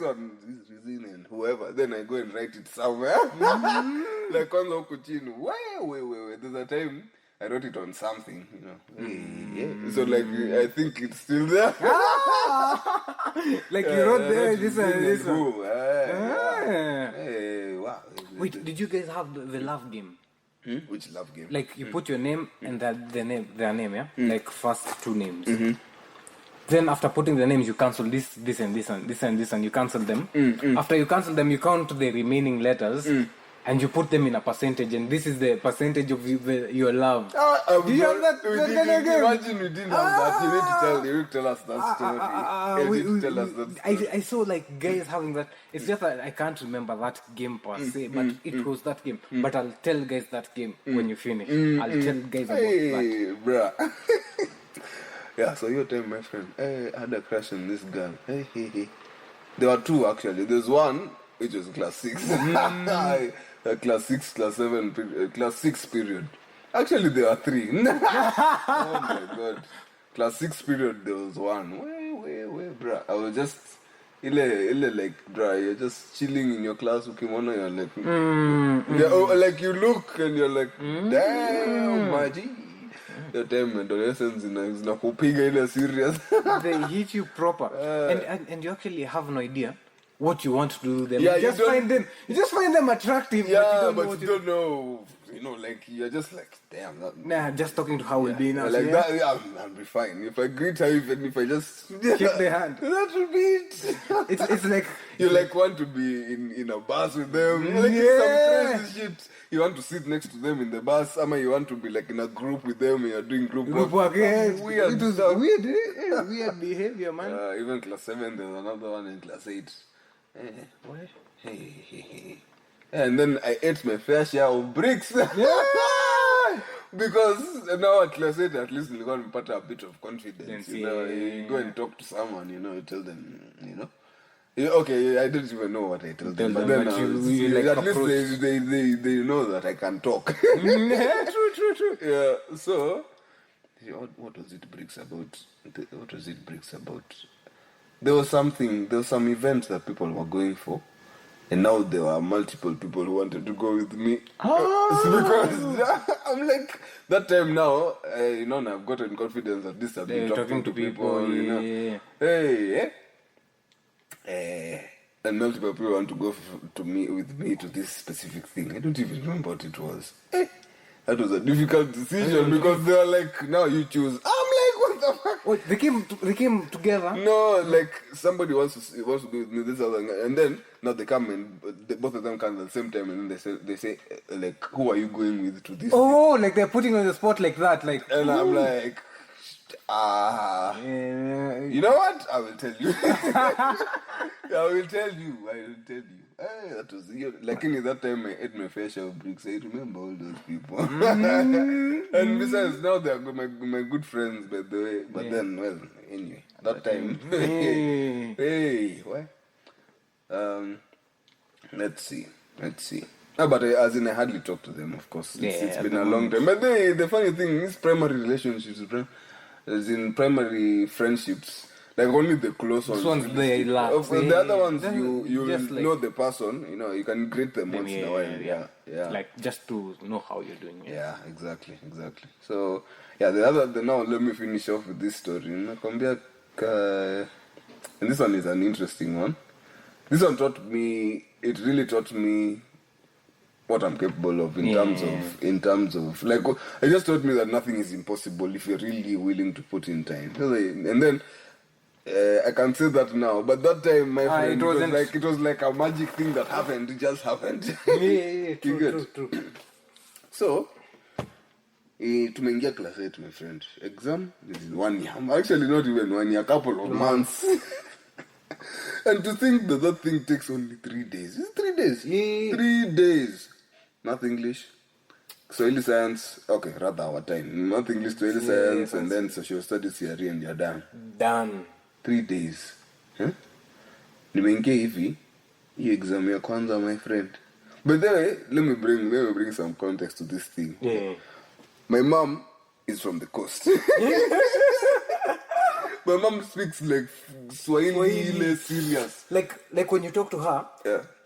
one is Rezine and whoever. Then I go and write it somewhere. Like on the Okuchino. Wait. There's a time I wrote it on something, you know. Yeah. So like I think it's still there. Like you wrote there this and this one. Who? Hey, wow. Wait, did you guys have the love game? Which love game? Like you put your name and their name, yeah? Like first two names. Then after putting the names, you cancel this and this and this and this, and you cancel them. After you cancel them, you count the remaining letters. And you put them in a percentage, and this is the percentage of your love. Do you have that? Imagine we didn't have that. You need to tell us that story. You need to tell us that story. I saw like guys having that. It's just that I can't remember that game per se, but it was that game. But I'll tell guys that game when you finish. I'll tell guys about that. Hey, bruh. Yeah, so your time, my friend. Hey, I had a crush on this girl. Hey. There were two actually. There's one which was class 6. Class 6, class 7, class 6 period. Actually, there were 3. Oh my god. Class 6 period, there was one. Wait, bruh. I was just, like, bruh, you're just chilling in your class, ukimona, you're like, like you look and you're like, damn, maji. Your time adolescence inakupiga ile serious. They hit you proper. And you actually have no idea what you want to do with them. Yeah, you just find them attractive. Yeah, but you don't know. You know, like you're just like, damn. Just talking to how we'll be now. Like that, I'll be fine. If I greet her, even if I just shake the hand, that will be it. It's like you like want to be in a bus with them. Like it's some crazy shit. You want to sit next to them in the bus, or you want to be like in a group with them. You're doing group work. Weird stuff. Weird behavior, man. Even class 7, there's another one in class 8. What? Hey. And then I ate my fair share of bricks. Because now at class 8, at least you're going to put a bit of confidence. You know, you go and talk to someone, you know, you tell them, you know. Okay, I didn't even know what I told them. But then at least they know that I can talk. True. Yeah, so, what was it bricks about? There was some events that people were going for. And now there were multiple people who wanted to go with me. Because I'm like, that time now, you know, I've gotten confidence that this I've been talking to people, you know. Hey. And multiple people want to go with me to this specific thing. I don't even remember what it was. That was a difficult decision because they were like, now you choose. I'm like, what the fuck? Wait, they came together? No, like somebody wants to go with me, this other, and then now they come and both of them come at the same time, and then they say like, who are you going with to this? Oh, thing? Like they're putting on the spot like that, like. And I'm like, you know what? I will tell you. I will tell you. That was like in that time I ate my fair share of bricks. I remember all those people. And besides, now they are my good friends, by the way. But then, well, anyway, that time. Hey, what? Let's see. But as in, I hardly talk to them, of course. It's been a long time. But the funny thing is, primary relationships, as in primary friendships, Like only the close ones. This one's really the stick. last. The other ones, Then you just like- know the person. You know, you can greet them once in a while. Yeah. Like just to know how you're doing. Yeah, exactly. So yeah, now let me finish off with this story. Nakwambia, and this one is an interesting one. This one it really taught me what I'm capable of in terms of like, it just taught me that nothing is impossible if you're really willing to put in time. And then I can say that now, but that time, my friend, it was like a magic thing that happened. It just happened. True. So tumeingia class 8, my friend. Exam this is 1 year. Actually, not even 1 year, a couple of months. And to think that thing takes only 3 days. It's 3 days. Yeah. 3 days. Math, English, Swahili science. Okay, rather our time. Math, English, Swahili science, and then social studies theory, and you're done. 3 days. Nimeingia hivi hii exam ya kwanza, my friend. But then let me bring some context to this thing. Yeah. My mom is from the coast. My mom speaks like Swahili serious. Like when you talk to her,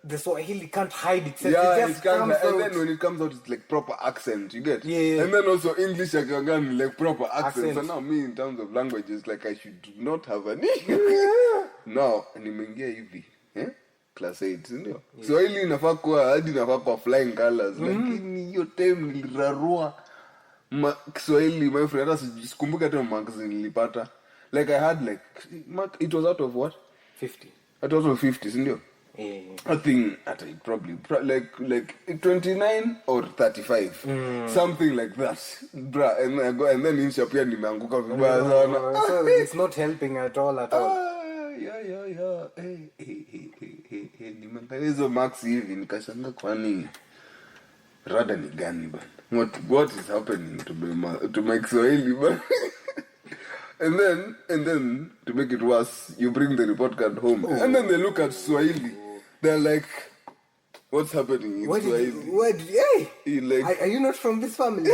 the Swahili can't hide itself. Yeah, it just comes out. And then when it comes out, it's like proper accent, you get? Yeah. And then also English, again, like proper accent. So now me, in terms of languages, like I should not have any. Now, nimeingia hivi, class 8, ndio? Swahili inafaa kuwa, hadi inafaa kuwa flying colors. Lakini hiyo time nilirarua Kiswahili, my friend, hata sikumbuka hata marks nilipata. Like I had like, it was out of what? 50. It was out of 50, ndio? I think probably like 29 or 35, something like that, bruh. And I go, and then in Shapia nimeanguka vibaya sana. So it's not helping at all. Yeah. Hey, nimeangalia hizo marks hivi nikashanga, kwani rada ni gani bana? What is happening to my Kiswahili bana? And then to make it worse, you bring the report card home, and then they look at Swahili. They're like, what's happening in Swahili? Are you not from this family?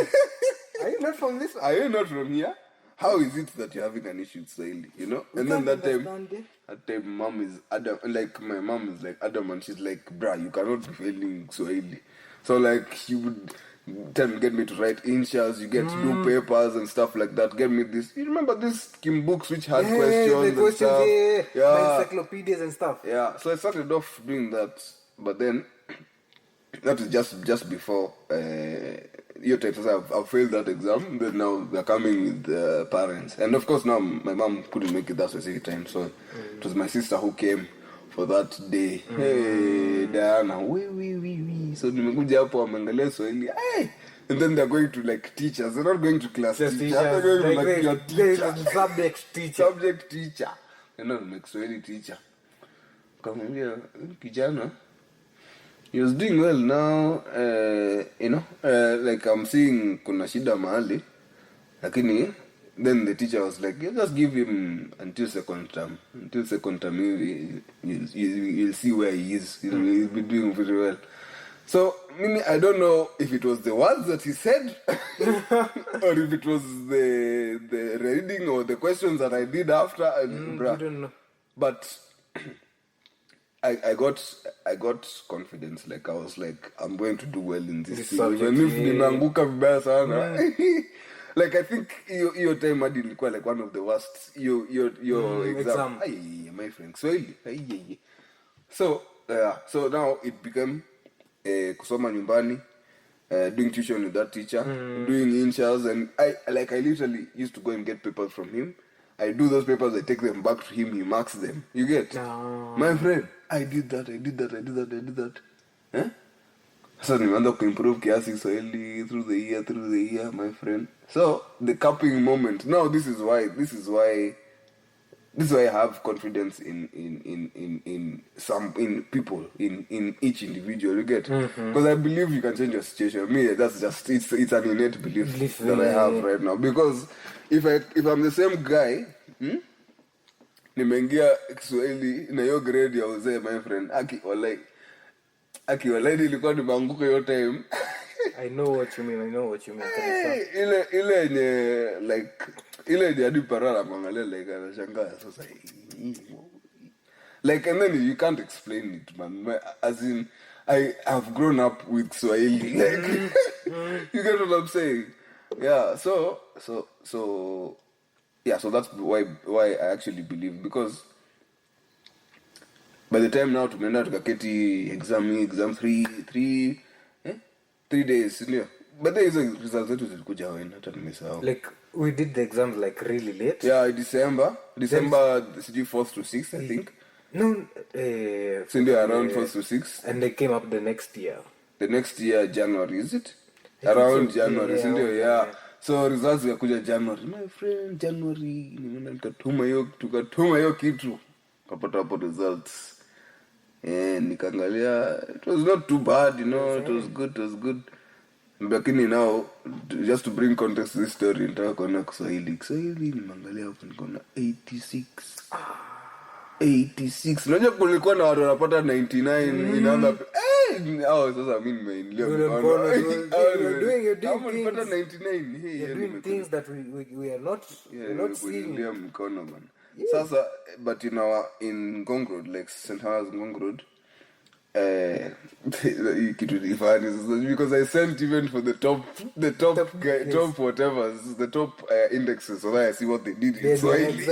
Are you not from this? Are you not from here? How is it that you're having an issue with Swahili? You know? And then that time, mom is Adam. Like my mom is like Adam, and she's like, bruh, you cannot be failing Swahili. So like she would get me to write initials, you get to do papers and stuff like that. Get me this. You remember these Kim books which had questions and stuff? Yeah. Encyclopedias and stuff. Yeah. So I started off doing that, but then that is just before your types. I've failed that exam. Then now they're coming with the parents, and of course now my mom couldn't make it that specific time, so it was my sister who came for that day. Hey Diana, we. So nimekuja hapo wameangalia Swahili. Hey, and then they're going to like teachers. They're not going to class teachers. They're going to like your teacher. Subject teacher. They're not like Swahili teacher. Kamwambia kijana, he was doing well now. Like I'm seeing kuna shida mahali, lakini. Then the teacher was like, just give him until second term. Until second term, you'll see where he is. He'll be doing very well. So, I don't know if it was the words that he said, or if it was the reading or the questions that I did after. I don't know. But I got confidence. Like I was like, I'm going to do well in this thing. Even if nimeanguka vibaya sana. Like I think your time hadi ilikuwa like one of the worst your exam. Ay, my friend. So now it became kusoma nyumbani, doing tuition with that teacher, doing inshas, and I literally used to go and get papers from him. I do those papers, I take them back to him, he marks them. You get? My friend, I did that. Huh? So nimeanza kuimprove kiasi Swahili through the year, my friend. So the capping moment. Now this is why I have confidence in people, in each individual. You get? Because I believe you can change your situation. Me, that's just it's an innate belief that I have right now. Because if I'm the same guy, nimeingia Kiswahili na hiyo grade ya uzee, my friend, aki walai nilikuwa nimeanguka hiyo time. I know what you mean. Ile yenye like ile yenye hadi parara mwangalia like anashangaa sasa. Like, and then you can't explain it, man. As in, I have grown up with Swahili. Like, you get what I'm saying? Yeah. So that's why I actually believe, because by the time now tumeenda tukaketi exam 3 days, yeah. But there is a results zetu zilikuja wena hata nimesahau. Like we did the exams like really late. Yeah, December 4th to 6th, I think. No, around 4th to 6th. And they came up the next year. The next year, January, is it? Around so, January, yeah. So results zikakuja January. My friend, January, tukatuma hiyo kitu. Kapata hapo results. Nikaangalia, it was not too bad, you know, it was good. Lakini now, just to bring context to this story, nitaka kuona Kiswahili nimeangalia hapo nikaona 86. Unajua kulikuwa na watu wanapata 99 inaanza sasa mimi nimeingia mkono. Unapata 99. Hey, you're doing things that we are not seeing. Ndio mkono bana. Sasa but in Ngong Road, like St. Helens Ngong Road, because I sent even for the top whatever, the top indexes, so that I see what they did in Swahili.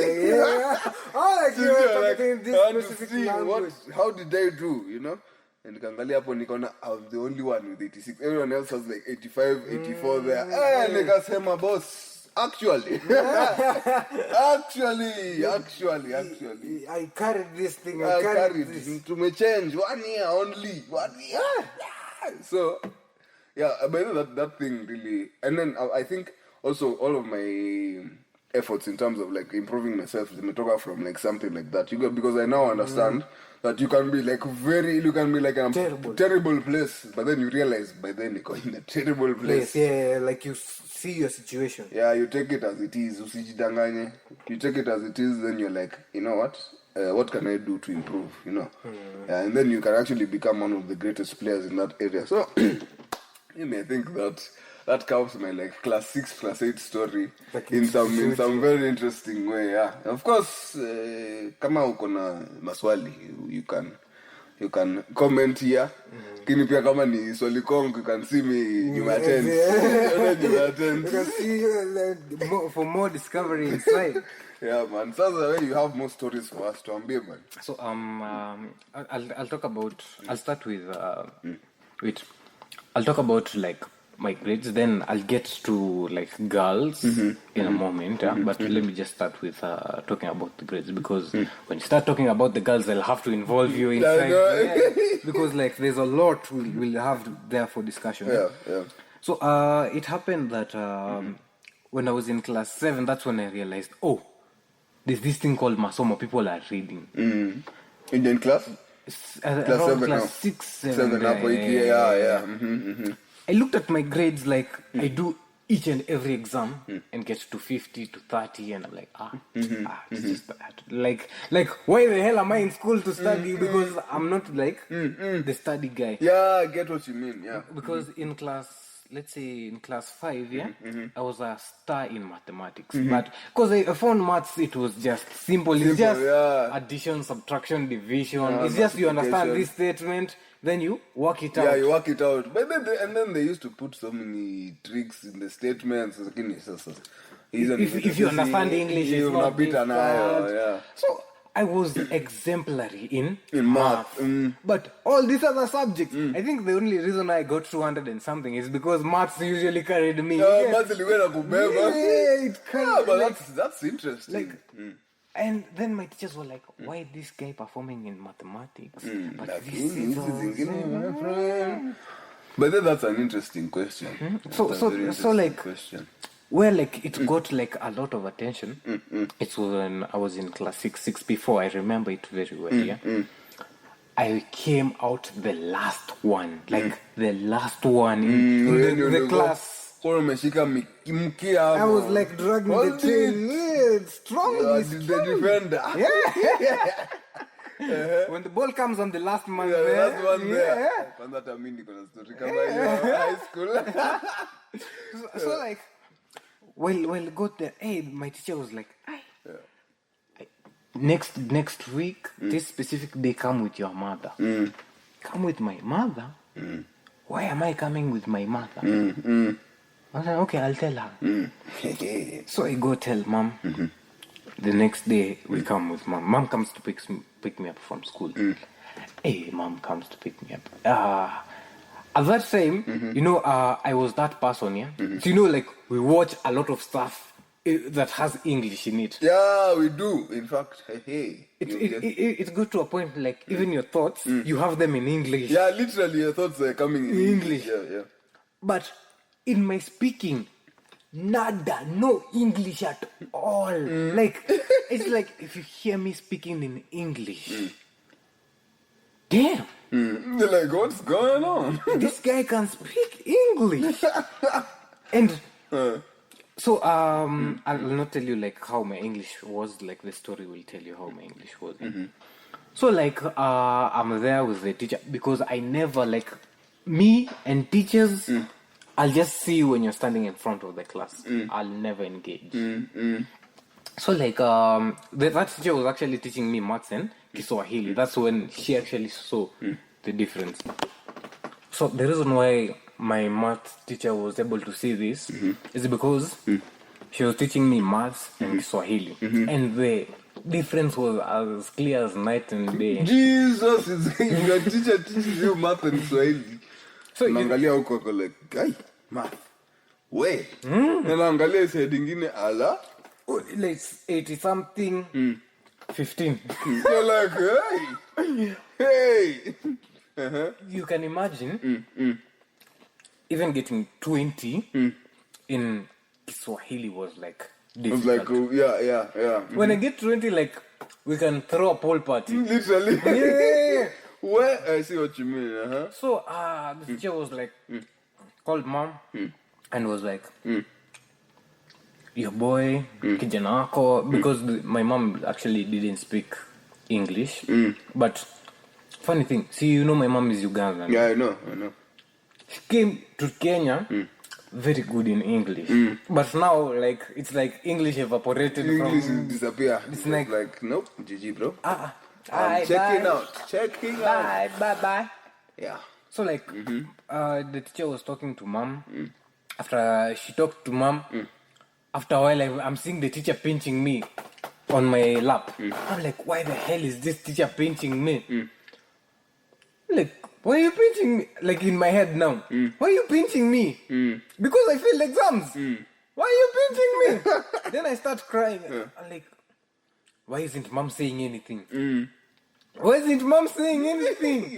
How did they do, you know? And kangalia hapo nikaona I'm the only one with 86. Everyone else has like 85, 84 there. Nikasema boss, actually, I carried this thing. I carried this. To me change 1 year only. 1 year. So, yeah, but that thing really. And then I think also all of my efforts in terms of like improving myself, they from like something like that. Because I now understand that you can be like a terrible place, but then you realize by then you're in a terrible place. Yeah, like you see your situation. Yeah, you take it as it is. Usijidanganye. You take it as it is, then you're like, you know what can I do to improve, you know? Yeah, and then you can actually become one of the greatest players in that area. So, you may think that counts my like class 6, class 8 story like in some very interesting way. Yeah, of course, kama uko na maswali, you can comment here. Kini pia kama ni swali kong, you can see me Juma 10. You can see for more discovery inside. Yeah, man. So you have more stories for us to ambie, man. So I'll talk about. I'll start with I'll talk about like my grades, then I'll get to like girls in a moment, but let me just start with talking about the grades, because when you start talking about the girls, I'll have to involve you inside, because like there's a lot we'll have there for discussion. Yeah. So it happened that when I was in class 7, that's when I realized, there's this thing called masomo people are reading. In class? Class 7 now. 6, 7. I looked at my grades, like I do each and every exam and get to 50 to 30, and I'm like, it's just bad. Like why the hell am I in school to study? Because I'm not like the study guy. Yeah, I get what you mean. Yeah. Because in class, let's say in class 5, I was a star in mathematics. But because I found maths, it was just simple. It's just addition, subtraction, division. It's just you understand this statement, then you work it out. Yeah, you work it out. But then they used to put so many tricks in the statements. If you understand English, it's not difficult. Yeah. So I was exemplary in math. But all these other subjects, I think the only reason I got 200 and something is because maths usually carried me. Maths it carried. But that's interesting. Like, and then my teachers were like, why is this guy performing in mathematics? But this is my friend. But then that's an interesting question. So like, question. Where like it got like a lot of attention. It was when I was in class 6 before. I remember it very well. I came out the last one, like the last one in the class. I was like dragging the tail. Strongly. The defender. When the ball comes on the last man Yeah, there. that's one there. Yeah. Kwanza hata mimi niko na story kama hiyo high school. So like, well, got there. Hey, my teacher was like, next week, this specific day, come with your mother. Come with my mother? Why am I coming with my mother? I was like, okay, I'll tell her. So I go tell mom. The next day, we come with mom. Mom comes to pick me up from school. Hey, mom comes to pick me up. At that time, I was that person, yeah? So, like, we watch a lot of stuff that has English in it. Yeah, we do. In fact, hey. It got to a point, like, even your thoughts, you have them in English. Yeah, literally, your thoughts are coming in English. Yeah. But in my speaking, nada, no English at all. Like, it's like if you hear me speaking in English, damn. You're like, what's going on? This guy can speak English. And so I'll not tell you like how my English was, like the story will tell you how my English was. So like I'm there with the teacher because I never like me and teachers I'll just see you when you're standing in front of the class. I'll never engage. So like that teacher was actually teaching me maths and Kiswahili. That's when she actually saw the difference. So the reason why my math teacher was able to see this is because she was teaching me maths and Kiswahili. And the difference was as clear as night and day. Jesus, your teacher teaches you math and Swahili. So naangalia huko kwa like, guy, math. We. Na naangalia side nyingine ala. Like 80 something 15. You're like, hey. You can imagine even getting 20 in Kiswahili was like difficult. I was like, yeah. When I get 20, like, we can throw a pool party. Literally. Yeah. Well, I see what you mean. So the teacher was like, called mom and was like, your boy, kijana wako, because my mom actually didn't speak English. But funny thing, see, my mom is Ugandan. Yeah, I know. She came to Kenya very good in English. But now, like, it's like English evaporated English from... disappear. It's like, nope, GG, bro. I'm checking out. Bye. Yeah. So, like, the teacher was talking to mom. After she talked to mom, after a while, I'm seeing the teacher pinching me on my lap. I'm like, why the hell is this teacher pinching me? Like, why are you pinching me? Like, in my head now. Why are you pinching me? Because I failed exams. Why are you pinching me? Then I start crying. I'm like, why isn't mom saying anything? Why isn't mom saying anything?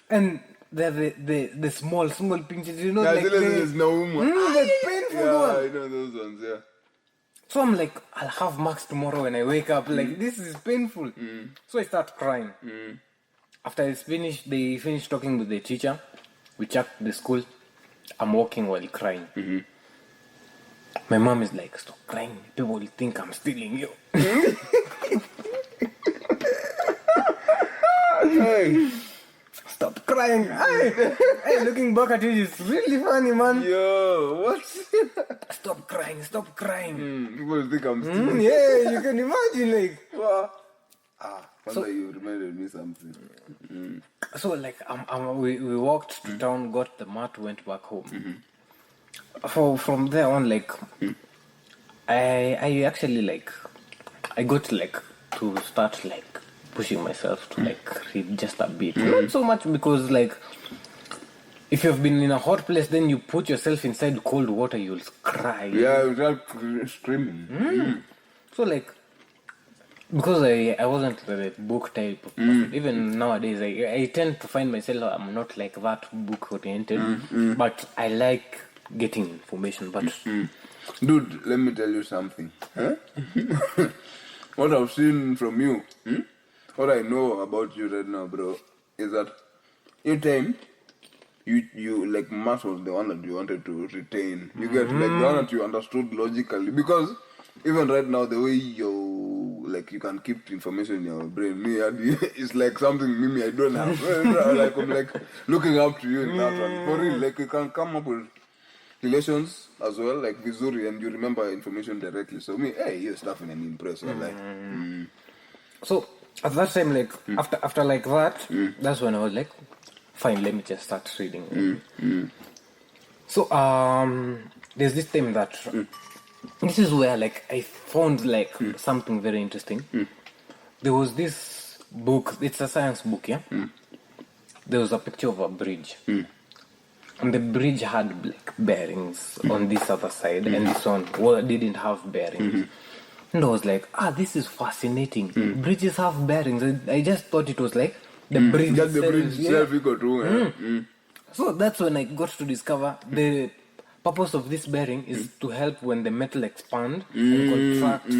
And the small pinches, like there's no one. The painful one. I know those ones, yeah. So I'm like, I'll have marks tomorrow when I wake up. Like, this is painful. So I start crying. After they finished talking with the teacher, we checked the school. I'm walking while crying. My mom is like, stop crying. People will think I'm stealing you. Hey. Stop crying. Hey, looking back at it, it's really funny, man. Yo, what? Stop crying. People think I'm stealing. Yeah, you can imagine, like. So you reminded me something. So, like, we walked to town, got the mat, went back home. From there on, like, I actually, like, I got, like, to start, like, pushing myself to, like, read just a bit. Not so much because, like, if you've been in a hot place, then you put yourself inside cold water, you'll cry. Yeah, without screaming. So, like, because I wasn't the book type of person. Even nowadays, I tend to find myself, I'm not like that book oriented, but I like getting information. But dude, let me tell you something. What I've seen from you, what I know about you right now, bro, is that in time, you like math was the one that you wanted to retain. You get like the one that you understood logically, because even right now, the way you can keep information in your brain, it's like something I don't have. Like I'm like looking up to you in that one. For real, like you can come up with relations as well, like Vizuri, and you remember information directly. So you're stuffing and impressed. Like, So at that time, like after like that, that's when I was like, fine, let me just start reading. So there's this time that this is where like I found like something very interesting. There was this book. It's a science book, yeah. There was a picture of a bridge. And the bridge had like bearings on this other side, and this one didn't have bearings. And I was like, this is fascinating. Bridges have bearings. I just thought it was like the bridge Just the bridge itself you got to. So that's when I got to discover the purpose of this bearing is to help when the metal expand and contract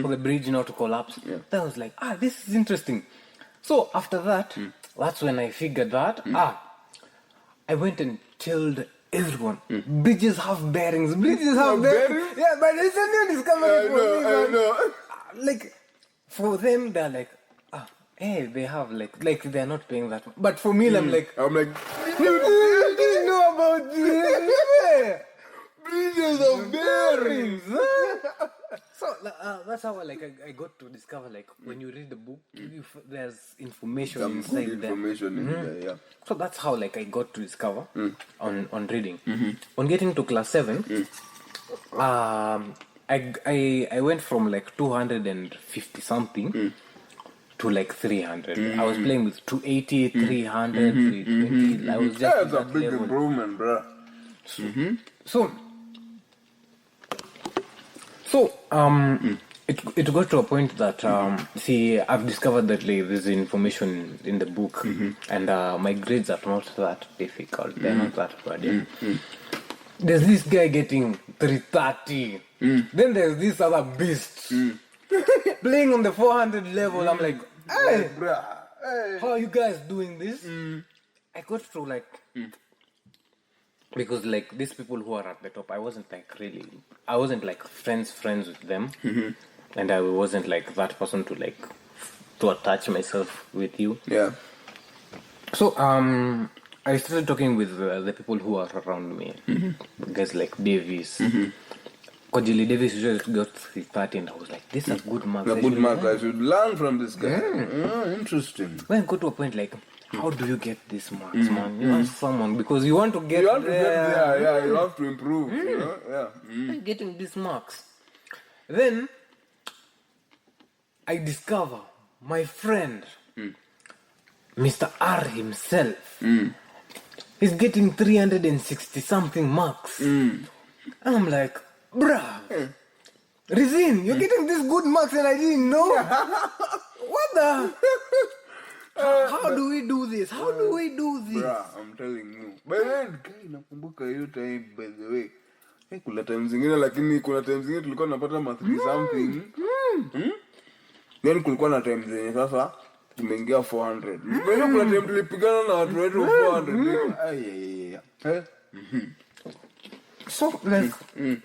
for the bridge not to collapse. That was like, this is interesting. So after that, that's when I figured that, I went and told everyone, bridges have bearings. Bridges have bearings. Yeah, but it's a new discovery for me. I know. Like, for them, they're like, they have like they're not paying that much. But for me, I'm like, you know about this? bridges of bearings. So that's how I got to discover like when you read the book, there's information Some inside good information in there, yeah. So that's how like I got to discover on reading. On getting to class 7, I went from like 250 something to like 300. I was playing with 280, 300, 320. I was just That's a at that big level. improvement, bro. So it got to a point that see, I've discovered that like, there's information in the book, and my grades are not that difficult. They're not that bad. Yeah? There's this guy getting 330. Then there's this other beast playing on the 400 level. I'm like, hey, how are you guys doing this? I got to like. Because like these people who are at the top, I wasn't like friends with them, and I wasn't like that person to attach myself with you. Yeah. So I started talking with the people who are around me, guys like Davis. Kojili Davis just got 330, and I was like, this is a good mark. A good mark. I should learn from this guy. Interesting. When I got to a point like, how do you get these marks, man? You have someone because you want to get You have to improve. You know? Yeah. Getting these marks. Then I discover my friend, Mr. R himself, is getting 360 something marks. And I'm like, bruh, Rizin, you're getting these good marks and I didn't know. What the? How do we do this? How do we do this? Bruh, I'm telling you. By the way, nakumbuka hiyo time, by the way. Kuna time zingine lakini kuna time zingine tulikuwa tunapata ma 3 something. Then kulikuwa na time zenye sasa tumeingia 400. Bado kuna time tulipigana na watu wetu 400. So like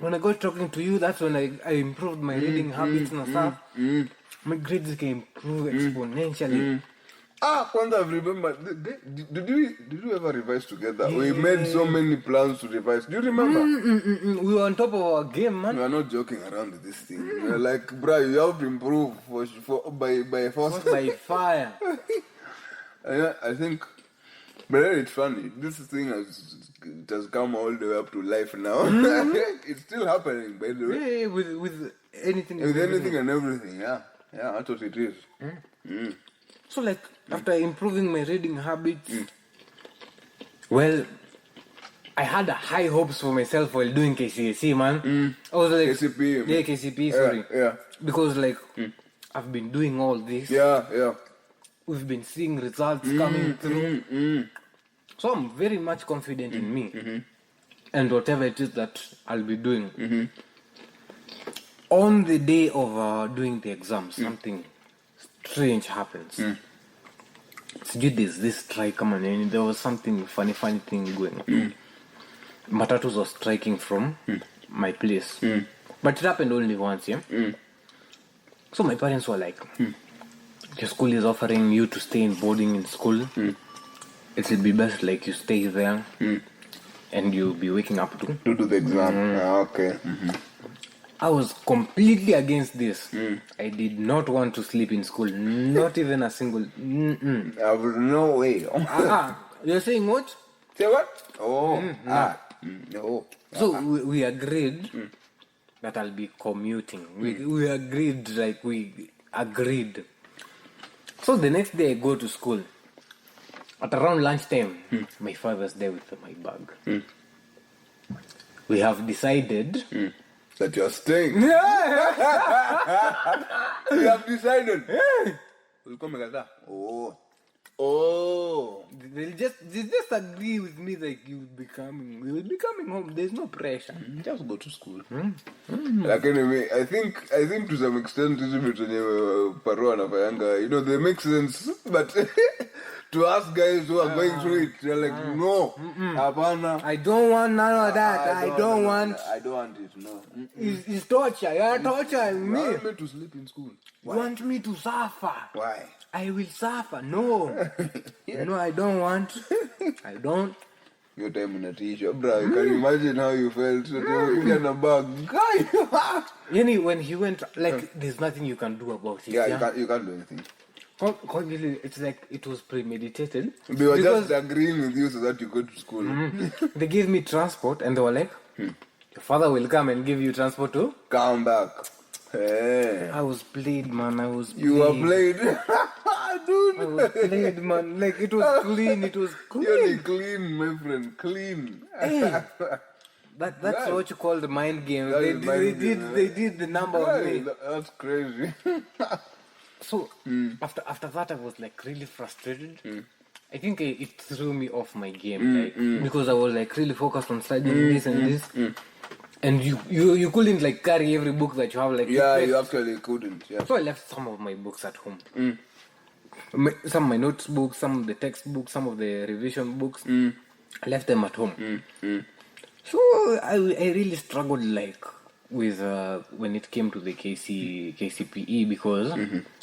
when I got talking to you, that's when I improved my reading habits and stuff. My grades can improve exponentially. Kwanza I remember, did we ever revise together? We made so many plans to revise. Do you remember? We were on top of our game, man. We are not joking around with this thing. We're like, bro, you have to improve by force. By fire. I think, but it's funny. This thing has come all the way up to life now. It's still happening, by the way. Yeah, with anything. With anything and everything, yeah. Yeah, that's what it is. So like after improving my reading habits, well, I had high hopes for myself while doing KCSE, man. I was like, KCP. Yeah, KCP, sorry. Yeah. Because like I've been doing all this. Yeah. We've been seeing results coming through. So I'm very much confident in me and whatever it is that I'll be doing. On the day of doing the exam, something strange happens. So there's this strike and there was something funny thing going on. Matatus was striking from my place. But it happened only once, yeah? So my parents were like, your school is offering you to stay in boarding in school. It will be best like you stay there and you'll be waking up to. To do the exam. Okay. I was completely against this. I did not want to sleep in school. Not even a single. I was no way. You're saying what? Say what? Oh. No. So we agreed that I'll be commuting. We agreed, like we agreed. So the next day I go to school. At around lunchtime, my father's there with my bag. We have decided That you're staying. You have decided. We'll come like that. Oh. They'll just agree with me that we will be coming home. There's no pressure. Just go to school. Like anyway, I think to some extent hizi vitu zenye Paro anafanyanga, they make sense, but to us guys who are going through it, they're like, no, hapana. I don't want none of that. I don't want it, no. It's torture. You're torturing me. You want me to sleep in school? You want me to suffer. Why? I will suffer. No. No, I don't want. I don't. Your time in a t-shirt, bro. Can you imagine how you felt? So you get a bag. Anyway, when he went, like, there's nothing you can do about it. Yeah, you can't do anything. It's like it was premeditated. They were just agreeing with you so that you go to school. They gave me transport and they were like, your father will come and give you transport too. Come back. Hey. I was played, man. You were played. Dude. I was played, man. Like, it was clean. It was clean. You're clean, my friend. Clean. Hey. That's what you call the mind game. They did the number on me. That's crazy. So after that, I was like really frustrated. I think it threw me off my game, because I was like really focused on studying this and this, and you couldn't like carry every book that you have. Like you actually couldn't. Yeah. So I left some of my books at home. Some of my notebooks, some of the textbooks, some of the revision books. I left them at home. So I really struggled like with when it came to the KCPE because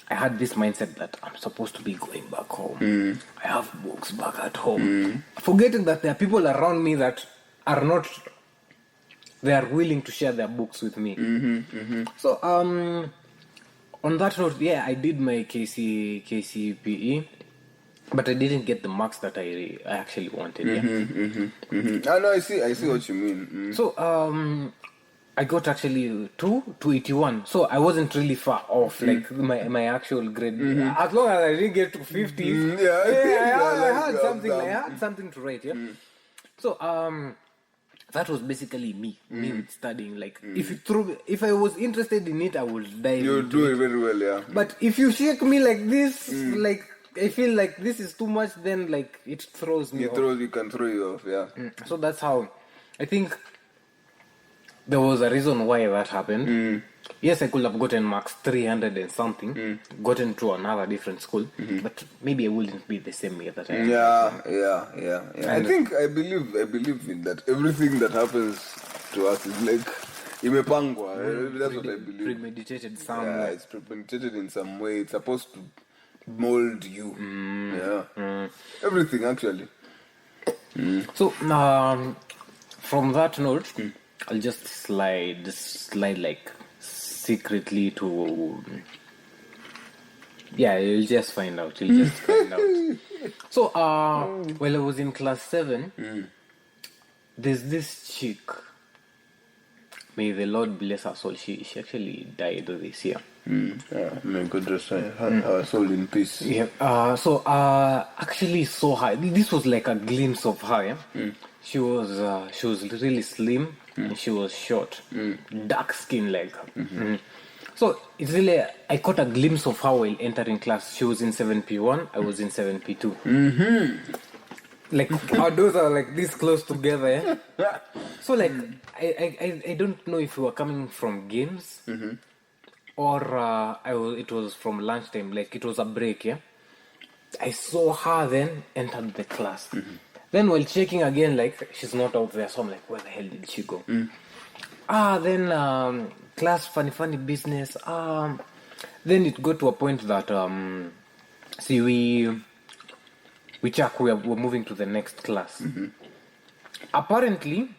I had this mindset that I'm supposed to be going back home. I have books back at home. Forgetting that there are people around me that are not, they are willing to share their books with me. So on that note, yeah, I did my KCPE, but I didn't get the marks that I actually wanted. No, I see what you mean. So I got actually 281, so I wasn't really far off, like my actual grade. As long as I didn't get to 50s, I had something. I had something to write. So that was basically me with studying. Like if I was interested in it, I would dive. You do it very well, yeah. But if you shake me like this, like I feel like this is too much, then like it throws me off. You can throw you off, yeah. So that's how I think. There was a reason why that happened. Yes, I could have gotten marks 300 and something, gotten to another different school, but maybe I wouldn't be the same way that I am. Yeah. I believe in that. Everything that happens to us is like imepangwa. That's what I believe. Premeditated somewhere. Yeah, it's premeditated in some way. It's supposed to mold you. Everything actually. So from that note, I'll just slide like secretly to. Yeah, you'll just find out. So while I was in class 7, there's this chick. May the Lord bless her soul. She actually died this year. May God rest her soul in peace. Yeah. So actually saw her. This was like a glimpse of her. Yeah? She was really slim. And she was short, dark skin like. So it's really, I caught a glimpse of her while entering class. She was in 7P1, I was in 7P2. Like our doors are like this close together. Yeah? So like I don't know if we were coming from games or it was from lunchtime. Like it was a break. Yeah, I saw her then entered the class. Then while checking again, like she's not out there, so I'm like, where the hell did she go? Then class, funny business. Then it got to a point that see we were moving to the next class. Apparently,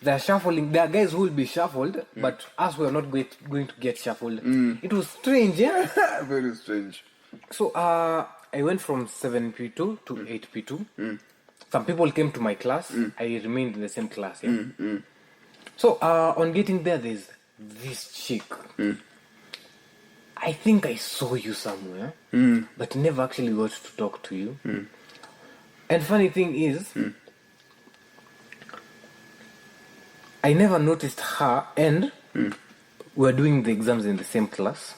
they're shuffling. There are guys who will be shuffled, but us we are not going to get shuffled. It was strange, yeah. Very strange. So I went from 7P2 to 8P2. Some people came to my class. I remained in the same class. Yeah. So on getting there, there's this chick. I think I saw you somewhere, but never actually got to talk to you. And funny thing is, I never noticed her, and we were doing the exams in the same class.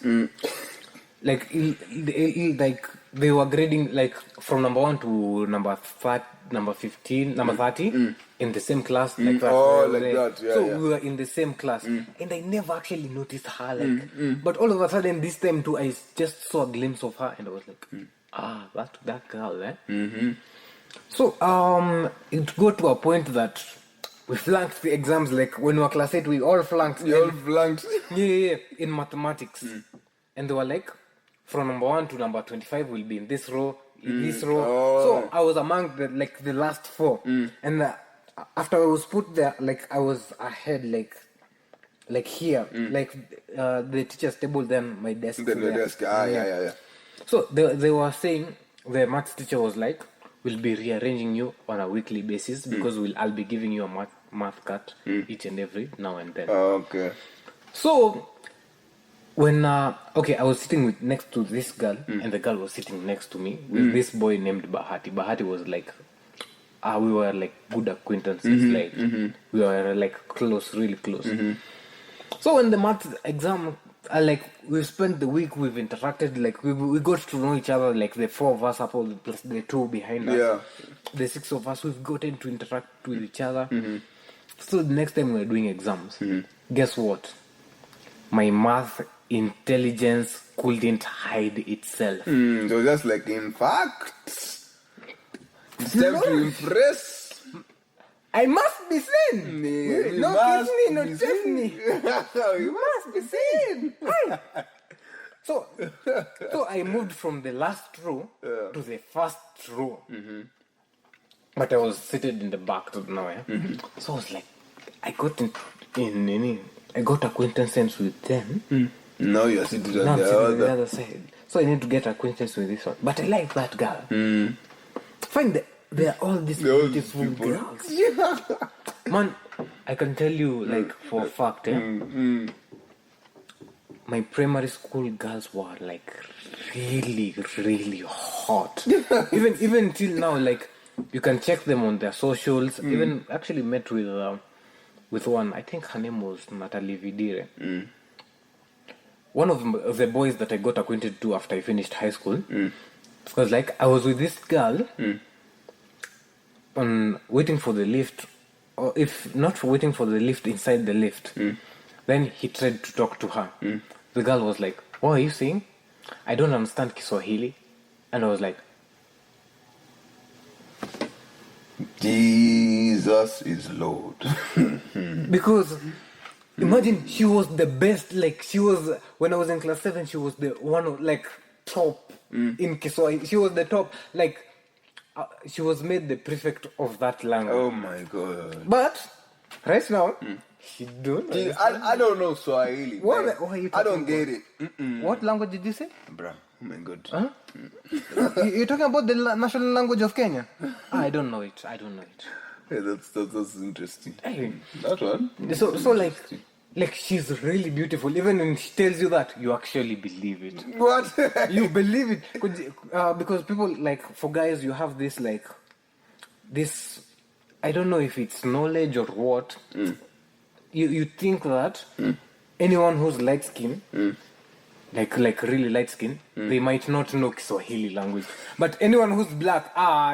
Like they were grading like from number 1 to number 15, number 30 in the same class. Like that. Yeah, so we were in the same class, and I never actually noticed her. Like, but all of a sudden this time too, I just saw a glimpse of her, and I was like, that girl, eh? So it got to a point that we flunked the exams. Like when we were class 8, we all flunked. You all flunked? Yeah, in mathematics. And they were like, from number 1 to number 25 will be in this row, in this row. So I was among the last 4. And after I was put there, like I was ahead, like here, like the teacher's table, then my desk. Then the desk. Yeah. So they were saying, the maths teacher was like, we'll be rearranging you on a weekly basis because I'll be giving you a math cut each and every now and then. Okay. So when I was sitting next to this girl, and the girl was sitting next to me with this boy named Bahati. Bahati was like, we were like good acquaintances, like we were like close, really close. So when the math exam, we spent the week, we've interacted, like we got to know each other, like the 4 of us up, plus the 2 behind us, the 6 of us, we've gotten to interact with each other. So the next time we're doing exams, guess what? My math intelligence couldn't hide itself. So just like, in fact, it's time to impress. I must be seen. No, kiss me, not test me. You must be seen. So I moved from the last row to the first row. But I was seated in the back now. So I was like, I got acquaintances with them. Now you're sitting Now on I'm sitting on the the other. other side. So I need to get acquaintance with this one. But I like that girl. Find there are all these They're all beautiful people. girls. Man, I can tell you, like, for a fact, my primary school girls were like really, really hot. even till now, like, you can check them on their socials. Even actually met with one. I think her name was Natalie Vidire. One of the boys that I got acquainted to after I finished high school. Because like I was with this girl on waiting for the lift, or if not for waiting for the lift, inside the lift. Then he tried to talk to her. The girl was like, "What are you saying? I don't understand Kiswahili." And I was like, Jesus is Lord. because imagine, she was the best. Like, she was, when I was in class 7, she was the one of, like, top in Kiswahili. She was the top, like, she was made the prefect of that language. Oh my God. But right now, she don't. I don't know Swahili. What like, are you I don't talking get it. What language did you say? Bruh, oh my God. Huh? You're talking about the national language of Kenya? I don't know it. Yeah, that's interesting. Hey. That one. So like she's really beautiful. Even when she tells you that, you actually believe it. What? You believe it because people, like, for guys, you have this, like, this, I don't know if it's knowledge or what. You think that anyone who's light skin, like really light skin, they might not know Kiswahili language. But anyone who's black,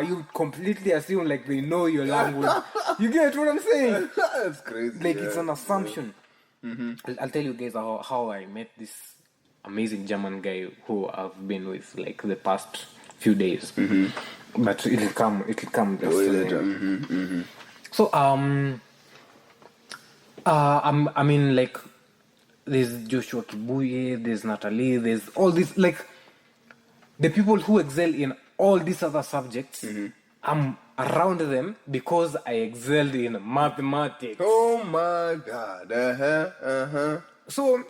you completely assume like they know your language. You get what I'm saying? That's crazy. Like, it's an assumption. I'll tell you guys how I met this amazing German guy who I've been with like the past few days. But it'll come. So I mean, like, there's Joshua Kibuye, there's Natalie, there's all these, like, the people who excel in all these other subjects, I'm around them because I excelled in mathematics. Oh my God. So,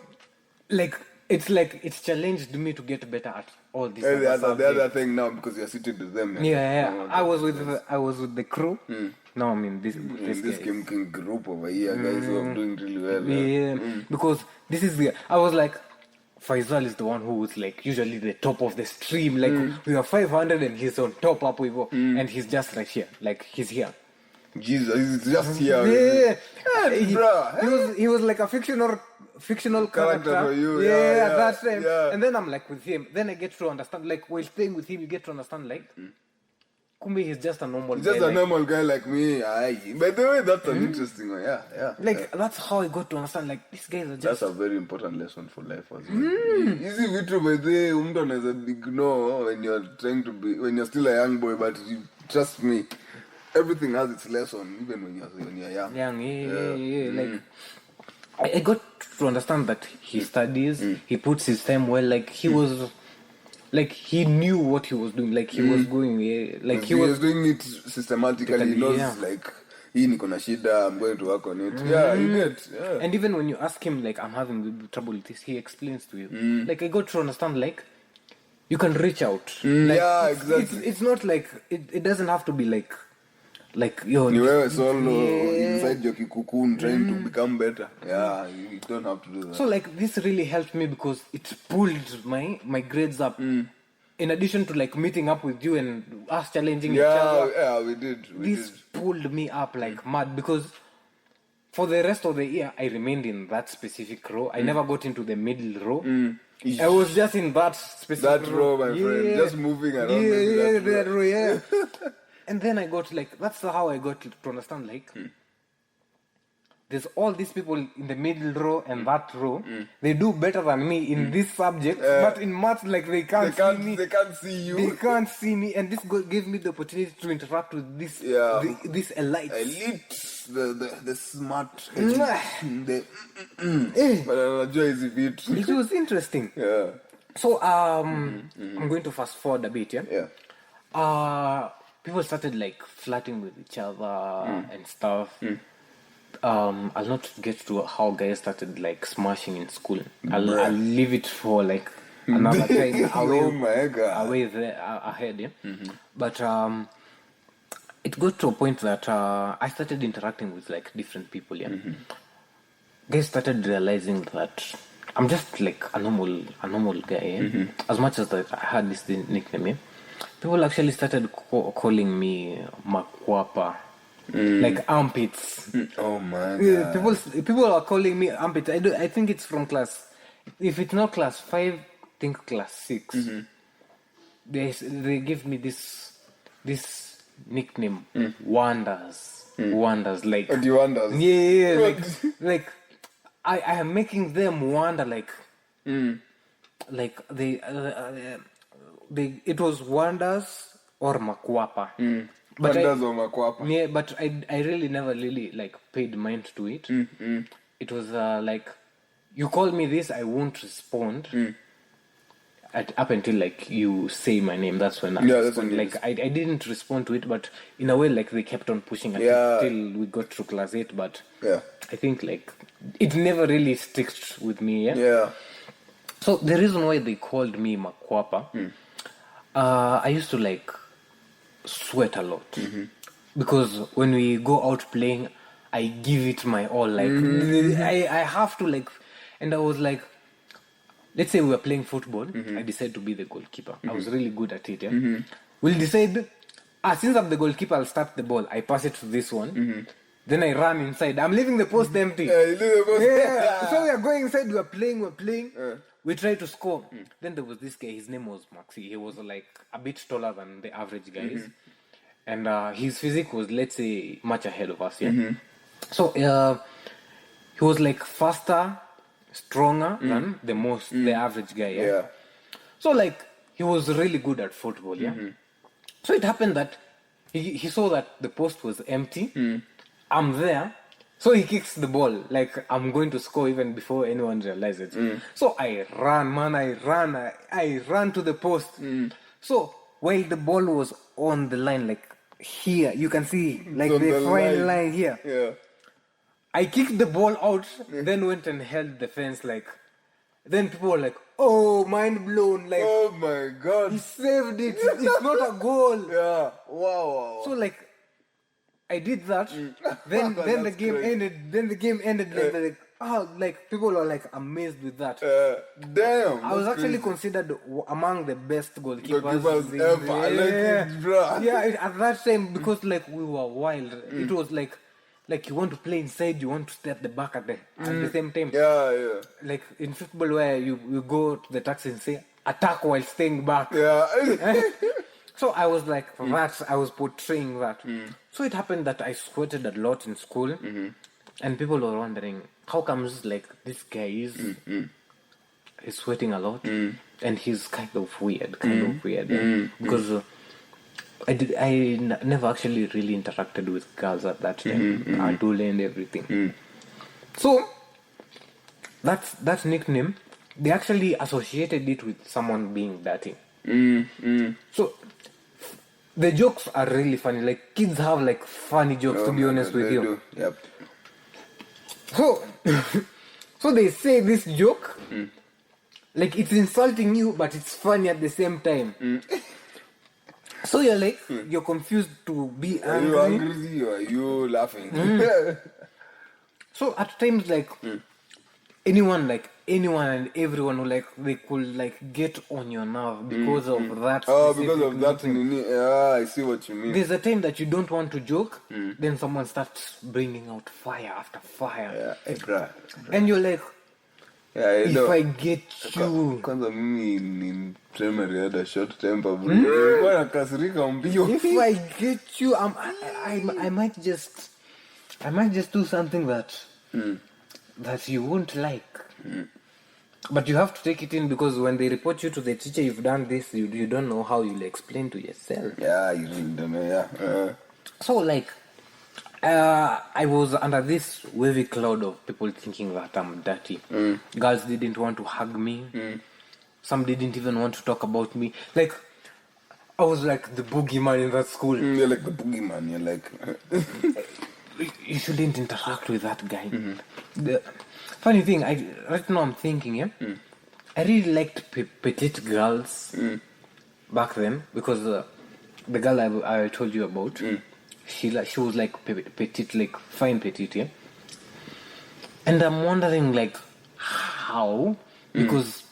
it's challenged me to get better at all these And other the subjects. other thing now, because you're seated with them. Yeah. I was with the crew. Now I'm in this This guys. Kim group over here, guys who are doing really well. Yeah, because this is I was like, Faisal is the one who was like usually the top of the stream. Like we are 500 and he's on top up with, and he's just right here. Like he's here. Jesus, he's just here. He was like a fictional character for you. at that time. Yeah. And then I'm like with him. Then I get to understand, like while staying with him, you get to understand like Kumbi is just a normal Just guy. a normal guy like me. Aye. By the way, that's an interesting one. Yeah. That's how I got to understand, like, these guys are just... That's a very important lesson for life as well. Easy vitu by the way, umtu anaweza ignore when you're still a young boy, but trust me, everything has its lesson, even when you're young. Yeah. Like, I got to understand that he studies, he puts his time well, like, he was... Like, he knew what he was doing. Like, he was going... like, he was doing it systematically. He knows, like, hii niko na shida, I'm going to work on it. Yeah, he did. Yeah. And even when you ask him, like, I'm having trouble with this, he explains to you. Like, I got to understand, like, you can reach out. Like, Yeah, exactly. It's not like... It doesn't have to be like yo... Ni wewe solo inside your cocoon trying to become better. Yeah, you don't have to do that. So, like, this really helped me because it pulled my grades up. In addition to, like, meeting up with you and us challenging each other. Yeah, we did. This pulled me up like mad because for the rest of the year, I remained in that specific row. I never got into the middle row. I was just in that specific row, my friend. Just moving around. That row, yeah. And then I got, like, that's how I got to understand, like, there's all these people in the middle row and that row. They do better than me in this subject, but in maths, like, they can't see me. They can't see you. They can't see me, and this gave me the opportunity to interact with this this elite. The smart. But anajua hizi vitu. It was interesting. Yeah. So I'm going to fast forward a bit, yeah. Yeah. People started like flirting with each other and stuff. I'll not get to how guys started like smashing in school. I'll leave it for like another time ahead, yeah. But it got to a point that I started interacting with like different people, yeah. Guys started realizing that I'm just like a normal guy, yeah? As much as that I had this nickname, yeah? People actually started calling me Makwapa. Like armpits. Oh my God. People are calling me armpits. I think it's from class. If it's not class 5, I think class 6. They give me this nickname, Wonders. Wonders, like. And you wonders. Yeah, like I am making them wonder, like they it was Wonders or Makwapa. But Wonders or Makwapa. Yeah, but I really never really like paid mind to it. It was like, you call me this, I won't respond. Up until like you say my name, that's when I respond. Like I didn't respond to it, but in a way like they kept on pushing till we got to class 8. But I think like it never really sticks with me. Yeah. So the reason why they called me Makwapa, I used to like sweat a lot because when we go out playing, I give it my all. Like I have to like, and I was like, let's say we were playing football. I decided to be the goalkeeper. I was really good at it. Yeah, we'll decide. Since I'm the goalkeeper, I'll start the ball. I pass it to this one. Then I run inside. I'm leaving the post empty. Yeah, you leave the post. Yeah. So we are going inside. We're playing. We try to score. Then there was this guy. His name was Maxi. He was like a bit taller than the average guys, and his physique was, let's say, much ahead of us. Yeah. So he was like faster, stronger than the average guy. Yeah. So like he was really good at football. Yeah. So it happened that he saw that the post was empty. I'm there. So he kicks the ball like I'm going to score even before anyone realizes it. So I ran, man. I ran to the post. So while the ball was on the line, like here, you can see like on the the fine line. line here. Yeah. I kicked the ball out, then went and held the fence. Like, then people were like, "Oh, mind blown!" Like, Oh my he God. saved it. It's not a goal. Yeah. Wow. So like, I did that. Then the That's game crazy. ended. Then the game ended. Like people were like amazed with that. Damn. I was that's actually crazy. considered among the best goalkeepers Goalkeepers ever. Yeah. Like it, bro. Yeah, at that time because like we were wild. It was like you want to play inside, you want to stay at the back at the same time. Yeah. Like in football where you go to the taxi and say attack while staying back. Yeah. So I was like that. I was portraying that. So it happened that I sweated a lot in school, and people were wondering how comes like this guy is sweating a lot, and he's kind of weird, because never actually really interacted with girls at that time, Adule and everything. So that nickname, they actually associated it with someone being dirty. So the jokes are really funny. Like kids have like funny jokes, to be honest with you. Do. Yep. So they say this joke, like it's insulting you, but it's funny at the same time. So you're like, you're confused to be Are angry. you angry or are you laughing? So at times, like anyone and everyone who like they could like get on your nerve because of that. Oh, because specific of that. nickname. Yeah, I see what you mean. There's a time that you don't want to joke, then someone starts bringing out fire after fire, Yeah, hey, bro. and you're like, Yeah, you if know. I get you, Kwanza mimi in primary had a short temper. Nilikuwa nakasirika mbio. if I get you, I might just do something that you won't like. But you have to take it in because when they report you to the teacher, you've done this, you don't know how you'll explain to yourself. Yeah, you really don't know, yeah. So like, I was under this wavy cloud of people thinking that I'm dirty. Girls didn't want to hug me. Some didn't even want to talk about me. Like, I was like the boogeyman in that school. You're like the boogeyman, you're like... You shouldn't interact with that guy. The funny thing, right now I'm thinking, I really liked petite girls back then because the girl I told you about, she was like petite, like fine petite, yeah. And I'm wondering like how, because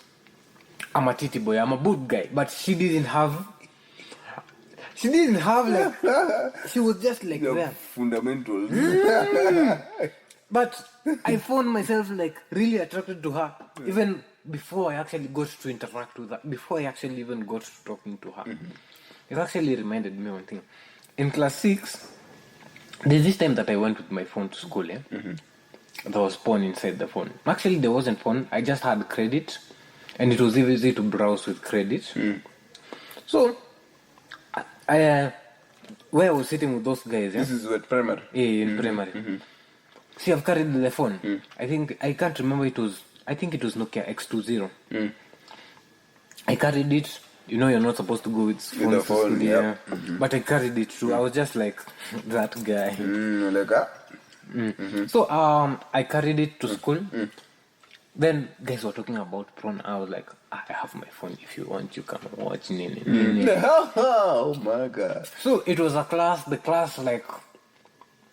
I'm a titty boy, I'm a good guy, but she didn't have like, she was just like Your that. fundamentals. But I found myself like really attracted to her even before I actually got to interact with her, before I actually even got to talking to her. It actually reminded me one thing. In class 6, there's this time that I went with my phone to school, yeah? There was porn inside the phone. Actually, there wasn't porn. I just had credit, and it was easy to browse with credit. So, where I was sitting with those guys, yeah? This is what primary. Yeah, in primary. See, I've carried the phone. I can't remember, I think it was Nokia X20. I carried it. You know, you're not supposed to go with phones the to phone, school, yeah. But I carried it too. I was just like that guy. Like So I carried it to school. Then guys were talking about porn. I was like, I have my phone. If you want, you can watch. Oh my god. So it was the class like,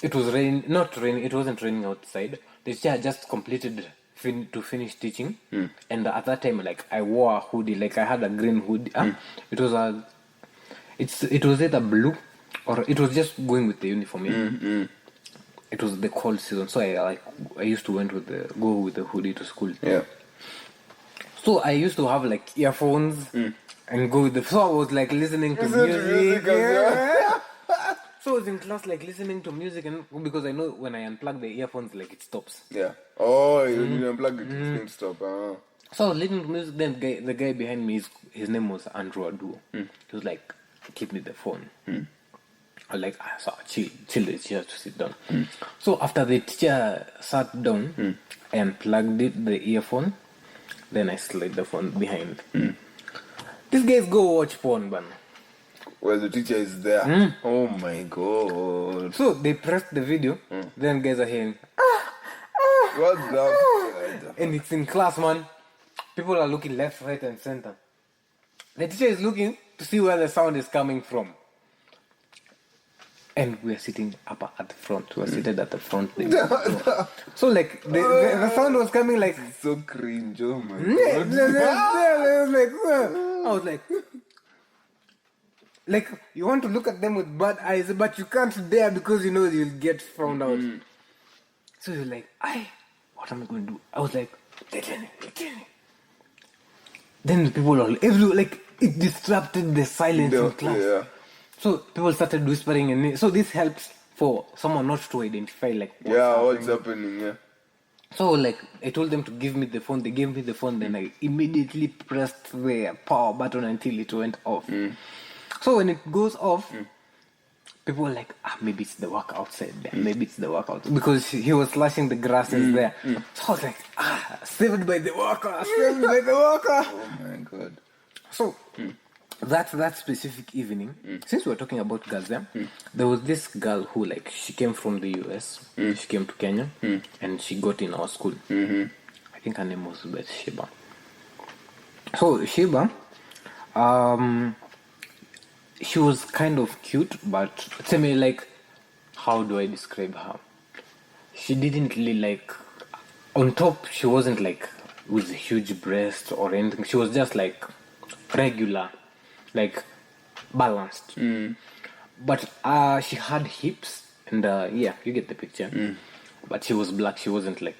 it was not raining, it wasn't raining outside. The teacher had just completed to finish teaching. And at that time, like, I wore a hoodie, like I had a green hoodie. It was either blue or it was just going with the uniform. It was the cold season, so I used to go with the hoodie to school. Yeah. So I used to have like earphones and go with so I was like listening to music. So I was in class like listening to music, and because I know when I unplug the earphones, like it stops. Yeah. Oh, you unplug it, it's going to stop. So I was listening to music, then the guy behind me, his name was Andrew Adu. He was like, give me the phone. I was like, so chill the teacher to sit down. So after the teacher sat down, I unplugged the earphone, then I slid the phone behind. These guys go watch porn, man. Well, the teacher is there. Oh my god. So they pressed the video, then guys are hearing, What the and it's in class, man. People are looking left, right, and center. The teacher is looking to see where the sound is coming from. And we're sitting up at the front. We're seated at the front. So like the sound was coming like so cringe, oh my I was like you want to look at them with bad eyes, but you can't dare because you know you'll get found out. So you're like, what am I going to do? I was like, listen. Then the people all it disrupted the silence in class. Yeah. So people started whispering, and so this helps for someone not to identify what's happening. Yeah. So I told them to give me the phone. They gave me the phone. Then I immediately pressed the power button until it went off. So when it goes off, people were like, maybe it's the worker outside there. Maybe it's the worker outside. Because he was slashing the grasses there. So I was like, saved by the worker. Saved by the worker. Oh my god. So that specific evening, since we're talking about girls there was this girl who she came from the US. She came to Kenya and she got in our school. I think her name was Sheba. So Sheba, she was kind of cute, but tell me how do I describe her? She didn't really on top, she wasn't with a huge breast or anything. She was just regular, balanced. But she had hips, and you get the picture. But she was black. She wasn't a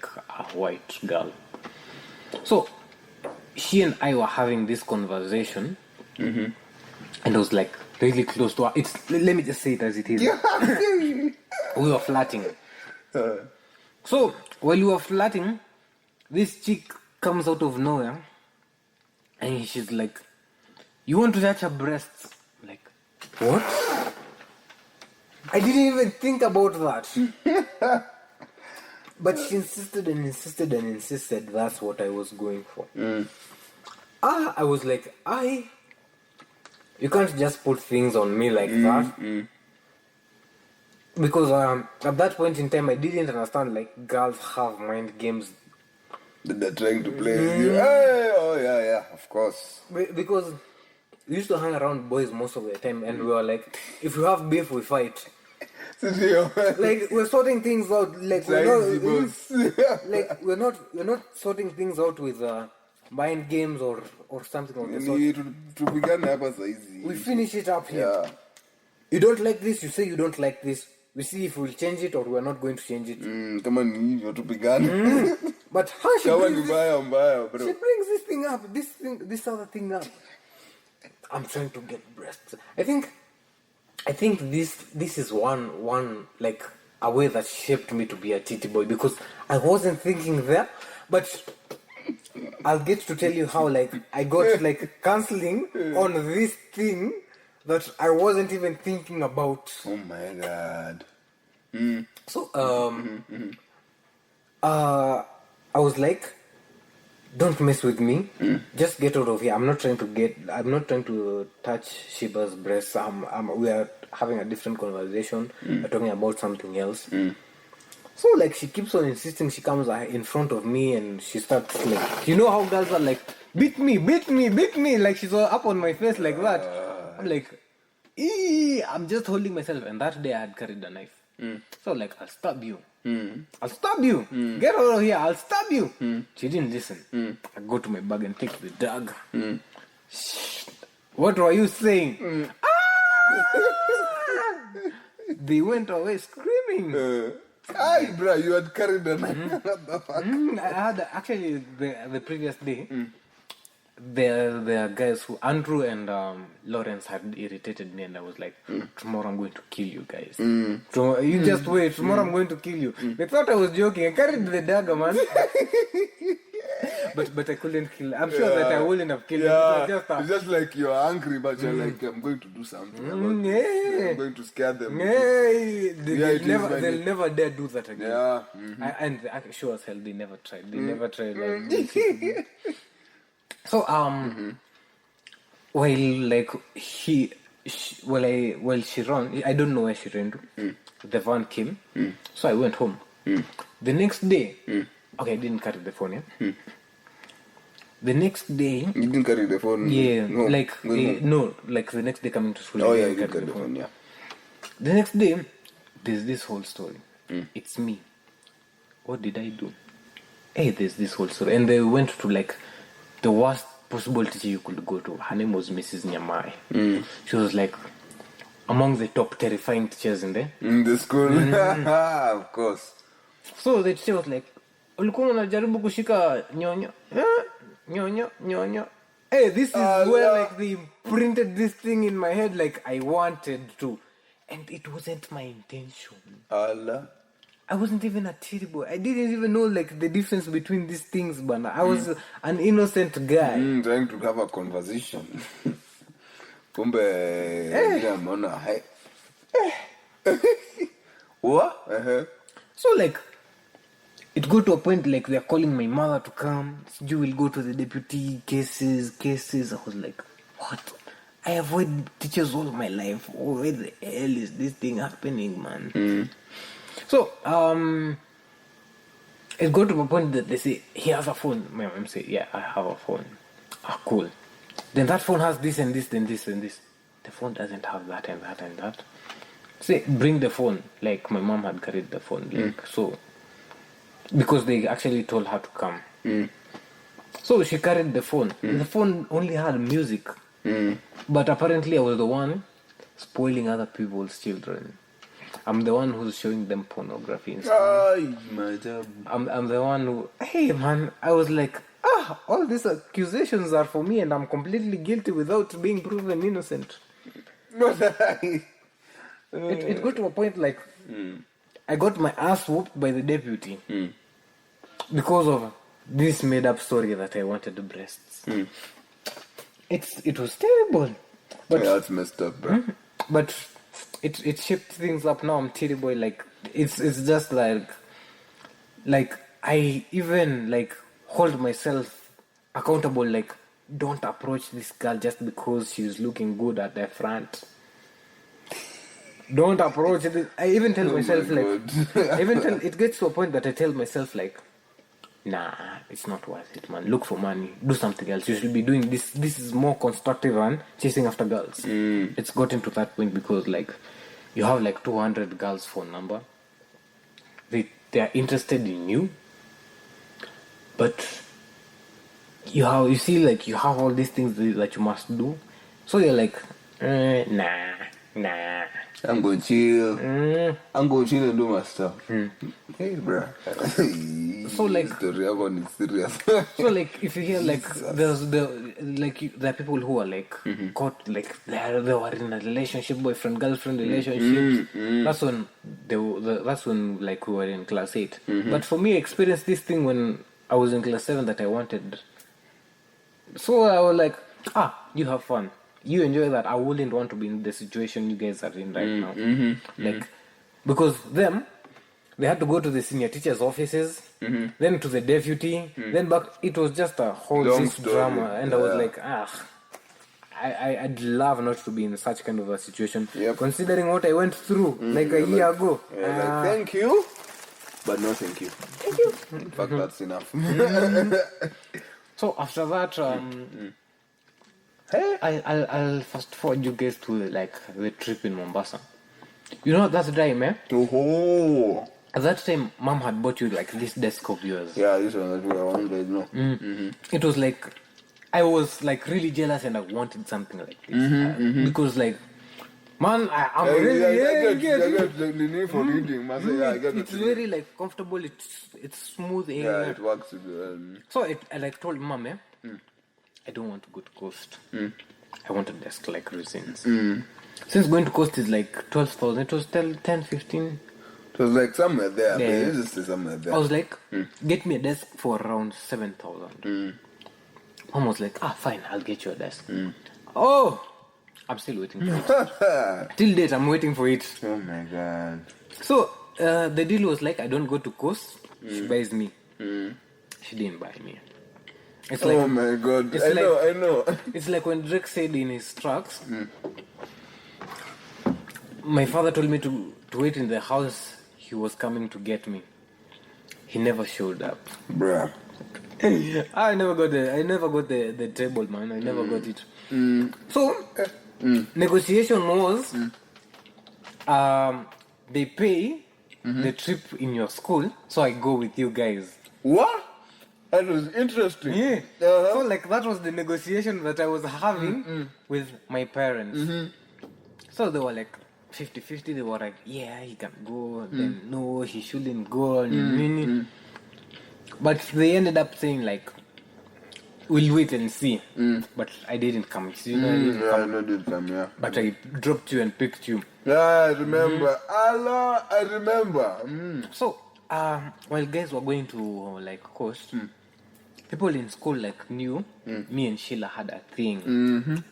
white girl. So she and I were having this conversation, and I was really close to her. Let me just say it as it is. We were flirting. So while we were flirting, this chick comes out of nowhere, and she's like, "You want to touch her breasts?" I'm like, what? I didn't even think about that. But she insisted and insisted and insisted that's what I was going for. I was like, you can't just put things on me like that. Because at that point in time, I didn't understand girls have mind games. They're trying to play with you. Hey, oh yeah, of course. Because we used to hang around boys most of the time, and we were like, if you have beef, we fight. We're sorting things out. We're not sorting things out with mind games or something like that. We finish it up here. Yeah. You don't like this, you say you don't like this. We see if we'll change it or we're not going to change it. Come on, hivyo tupigane. But how she brings bro. She brings this thing up, this other thing up. I'm trying to get breasts. I think this is one a way that shaped me to be a titty boy, because I wasn't thinking there, but I'll get to tell you how I got counseling on this thing that I wasn't even thinking about. Oh my god. So I was like, don't mess with me. Just get out of here. I'm not trying to touch Shiba's breasts. We are having a different conversation. We're talking about something else. So she keeps on insisting. She comes in front of me and she starts you know how girls are beat me. She's all up on my face like that. I'm like, I'm just holding myself. And that day I had carried a knife. So I'll stab you. I'll stab you. Get out of here. I'll stab you. She didn't listen. I go to my bag and take the dagger. What were you saying? They went away screaming. Bro, you had carried a knife. I had actually the previous day. There are guys who, Andrew and Lawrence, had irritated me, and I was like, tomorrow I'm going to kill you guys. You just wait, tomorrow I'm going to kill you. They thought I was joking. I carried the dagger, man. but I couldn't kill. I'm sure that I wouldn't have killed him. It Yeah, was just it's just like you're angry, but you're like, I'm going to do something about this. yeah. I'm going to scare them. Yeah, it is they'll never dare do that again. Yeah. And sure as hell they never tried. They never tried. So while like she ran, I don't know where she ran to. The van came, so I went home. The next day, okay, I didn't carry the phone. Yeah. The next day, You didn't carry the phone. yeah, No. no, like the next day coming to school. Oh I yeah, didn't you carry carry the phone. Yeah. The next day, there's this whole story. It's me. What did I do? Hey, there's this whole story. And they went to like the worst possible teacher you could go to. Her name was Mrs. Nyamai. She was like among the top terrifying teachers in there. In the school. Of course. So the teacher was like, ulikuwa unajaribu kushika nyonyo. Nyonyo. Hey, this is where like they printed this thing in my head like I wanted to. And it wasn't my intention. Allah. I wasn't even a titty boy. I didn't even know like the difference between these things, but I was an innocent guy. Trying to have a conversation. Kumbe ameona hai. What? So like it got to a point like they're calling my mother to come. You will go to the deputy cases. I was like, what? I avoid teachers all my life. Oh, where the hell is this thing happening, man? So it got to a point that they say, he has a phone. My mom say, yeah, I have a phone. Ah, cool. Then that phone has this and this, then this and this. The phone doesn't have that and that and that. Say, bring the phone. Like my mom had carried the phone. Like so, because they actually told her to come. So she carried the phone. The phone only had music. But apparently I was the one spoiling other people's children. I'm the one who's showing them pornography and stuff. My job. I'm the one who, hey man, I was like, all these accusations are for me and I'm completely guilty without being proven innocent. It got to a point like, I got my ass whooped by the deputy because of this made up story that I wanted breasts. It was terrible. But Yeah, that's messed up, bro. but it shaped things up. Now I'm titty boy. Like it's just like I even like hold myself accountable. Like don't approach this girl just because she's looking good at the front. Don't approach this. I even tell myself like it gets to a point that I tell myself like, nah, it's not worth it, man. Look for money. Do something else. You should be doing this. This is more constructive than chasing after girls. It's gotten to that point because like you have like 200 girls' phone number. They are interested in you, but you see like you have all these things that you must do. So you're like, nah. I'm going to chill. I'm going to chill and do my stuff. Hey, bro. So like the real one is serious. So like if you hear like there are people who are like caught like they were in a relationship, boyfriend girlfriend relationship. That's when like we were in class 8. But for me, I experienced this thing when I was in class 7 that I wanted. So I was like, you have fun. You enjoy that. I wouldn't want to be in the situation you guys are in right now. Like because they had to go to the senior teachers' offices, then to the deputy, then back. It was just a whole Long drama, and I was Yeah. like, I'd love not to be in such kind of a situation. Yep. Considering what I went through like a year ago. Like, thank you, but no thank you. Thank you. In fact, that's enough. So after that, I'll fast forward you guys to like the trip in Mombasa. You know that time, Oh. At that time, Mom had bought you like this desk of yours. Yeah, this one that we are on right now. It was like I was like really jealous and I wanted something like this because like, man, I'm really I get the need for reading. Man, I get it's the very like comfortable. It's smooth. Yeah, it works. So I like told Mom, I don't want to go to Coast. I want a desk like Resins. Since going to Coast is like 12,000, it was 10, 15. It was like somewhere there. Yeah. But you just say somewhere there. I was like, get me a desk for around 7,000. Mom was like, fine, I'll get you a desk. Oh, I'm still waiting for it. Till date, I'm waiting for it. Oh my god. So the deal was like, I don't go to Coast. She buys me. She didn't buy me. It's like, Oh my god. it's I like- know. It's like when Drake said in his tracks, my father told me to wait in the house. He was coming to get me. He never showed up. Bruh. I never got the table, man. I never got it. So negotiation was they pay the trip in your school, so I go with you guys. What? That was interesting. Yeah. Uh-huh. So like that was the negotiation that I was having with my parents. So they were like 50-50. They were like, yeah, he can go. Then no, he shouldn't go. But they ended up saying like, we'll wait and see. But I didn't come. So, I didn't Yeah, come. I know did come, yeah. But I dropped you and picked you. Yeah, I remember. Allah, I remember. So while guys were going to like Coast, people in school like knew me and Sheila had a thing.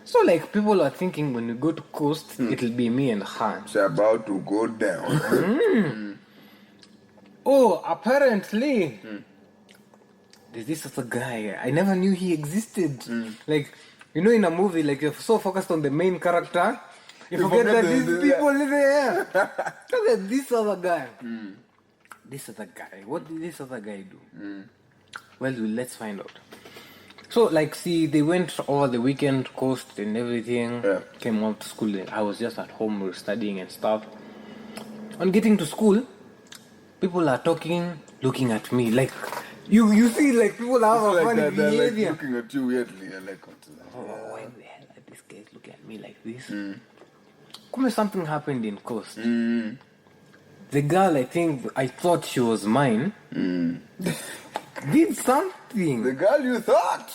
So like people are thinking when we go to Coast, it'll be me and her. It's about to go down. Oh, apparently there's this other guy. I never knew he existed. Like, you know, in a movie, like you're so focused on the main character, you forget that these people live there. Look at this other guy. This other guy. What did this other guy do? Well, let's find out. So, like, see, they went over the weekend, Coast and everything. Yeah. Came out to school. I was just at home studying and stuff. On getting to school, people are talking, looking at me. Like, you see, like, people have a Like funny that, they're like behavior. looking at you weirdly. You're like, what's that? Why the hell are these guys looking at me like this? Come something happened in Coast. The girl, I thought she was mine, did something. The girl you thought.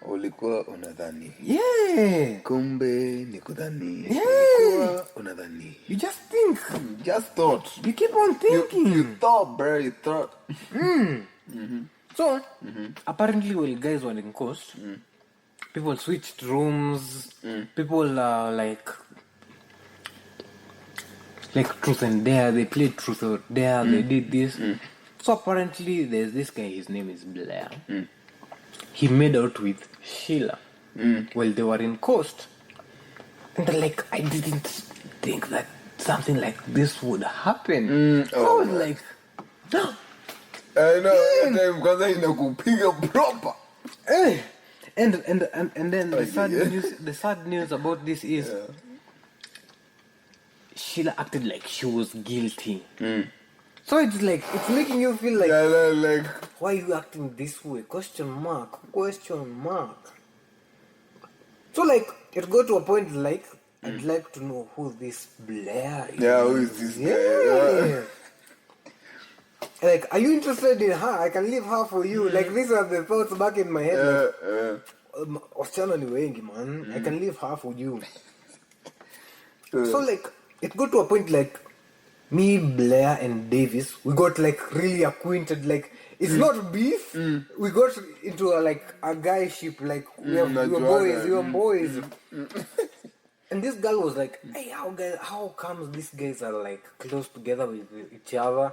Ulikuwa unadhani. Yeah. Kumbe nikudhani. Yeah. Ulikuwa unadhani. You just think. Just thought. You keep on thinking. You thought, bro. You thought. So, apparently, while guys were in Coast, people switched rooms. People like Truth and Dare. They played Truth or Dare. They did this. So apparently, there's this guy. His name is Blair. He made out with Sheila while they were in Coast. And like, I didn't think that something like this would happen. I was like, no. I know. That time kwanza inakupiga proper. And then the sad news about this is Sheila acted like she was guilty. So it's like, it's making you feel like, like why are you acting this way? Question mark. So like, it got to a point like, I'd like to know who this Blair is. yeah, who is this Yeah. guy? Like, are you interested in her? I can leave her for you. Like, these are the thoughts back in my head. Wasichana ni wengi, man. I can leave her for you. So like, it got to a point like, me, Blair, and Davis, we got like really acquainted. Like, it's not beef. We got into a guyship. Like, we were boys. And this girl was like, hey, how comes these guys are like close together with each other?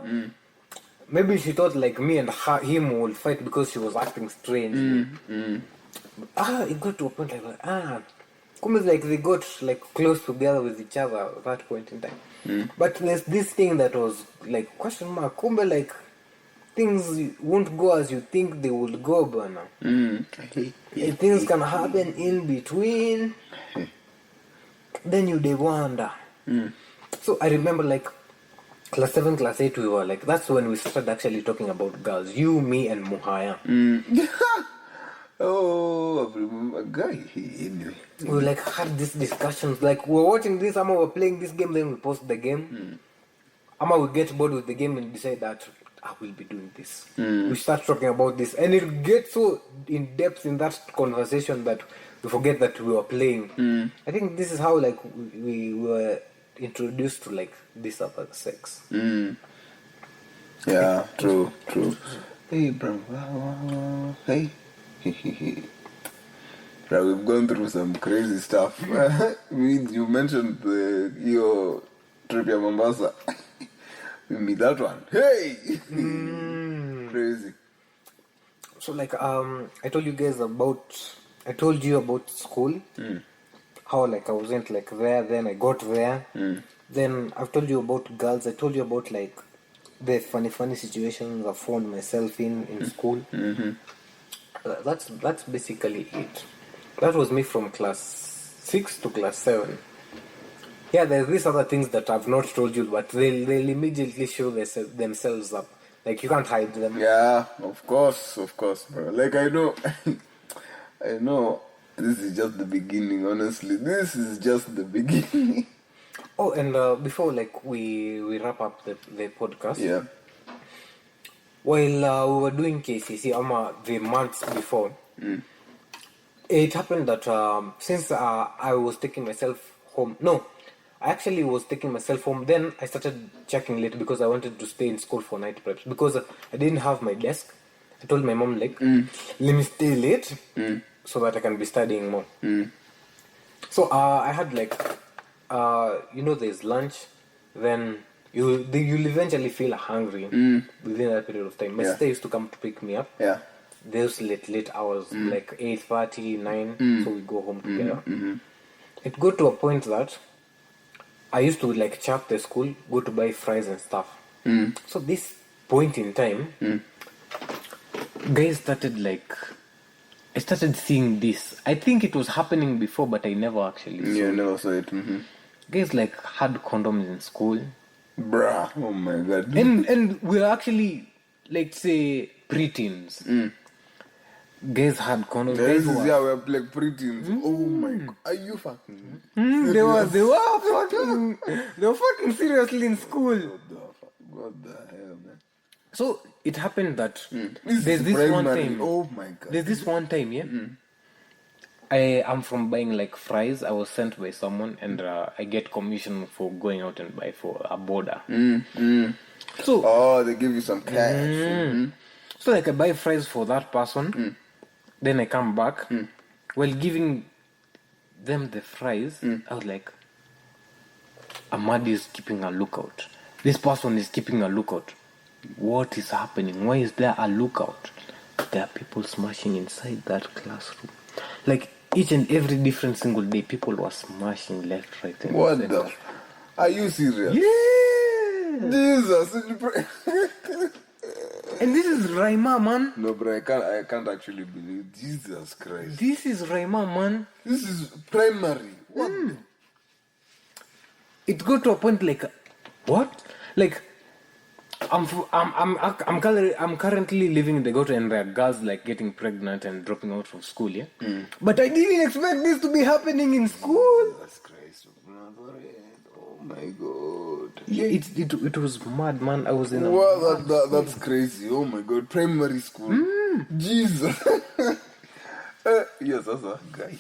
Maybe she thought like me and him will fight because she was acting strange. It got to a point like, Kumbe like they got like close together with each other at that point in time. But there's this thing that was like question mark. Kumbe like things won't go as you think they would go, Bana. Things can happen in between. Then you they wonder. So I remember like class 7, class 8 we were like, that's when we started actually talking about girls. You, me and Muhaya. Oh, I remember a guy. Anyway. We like had these discussions. Like we were watching this, Ama we're playing this game, then we post the game. Ama we get bored with the game and decide that I will be doing this. We start talking about this, and it gets so in depth in that conversation that we forget that we were playing. I think this is how like we were introduced to like this other sex. Yeah, true. Hey, bro. Hey. Bro, we've gone through some crazy stuff. You mentioned your trip to Mombasa. Me that one. Hey! Crazy. So like I told you about school. How like I wasn't like there, then I got there. Then I've told you about girls. I told you about like the funny situations I found myself in school. That's basically it. That was me from class 6 to class 7. Yeah, there's these other things that I've not told you, but they'll immediately show themselves up. Like you can't hide them. Yeah, of course, bro. Like I know, I know. This is just the beginning. Honestly, this is just the beginning. Oh, and before like we wrap up the podcast. Yeah. While we were doing KCC, the months before, it happened that since I was taking myself home. No, I actually was taking myself home. Then I started checking late because I wanted to stay in school for night preps because I didn't have my desk. I told my mom like, let me stay late so that I can be studying more. So I had like, there's lunch, then you'll eventually feel hungry within that period of time. My sister used to come to pick me up. Yeah. Those late hours, like 8:30, 9, so we go home together. It got to a point that I used to like chuck the school, go to buy fries and stuff. So this point in time, guys started like, I started seeing this. I think it was happening before, but I never actually saw it. Never saw it. Guys like had condoms in school. Bruh. Oh my god. And we're actually, like, say, preteens. Guys had condoms. We're like preteens. Oh my god. Are you fucking? They were fucking seriously in school. What the hell, man? So it happened that This there's is this one primary. time. Oh my god. There's this one time, yeah. I am from buying like fries. I was sent by someone, and I get commission for going out and buy for a border. So they give you some cash. so like I buy fries for that person. Then I come back. While giving them the fries, I was like, Amadi is keeping a lookout. This person is keeping a lookout. What is happening? Why is there a lookout? There are people smashing inside that classroom. Like each and every different single day, people were smashing left, right, and What center. the? Are you serious? Yeah. Jesus. And this is Raima, man. No, bro, I can't actually believe. Jesus Christ. This is Raima, man. This is primary. What? It got to a point like, what? Like, I'm currently living in the ghetto, and there are girls like getting pregnant and dropping out from school, yeah. But I didn't expect this to be happening in school. Jesus Christ, brother. Oh my god. Yeah, it was mad, man. I was in a that's crazy. Oh my god, primary school. Jesus. Yes, that's a guy.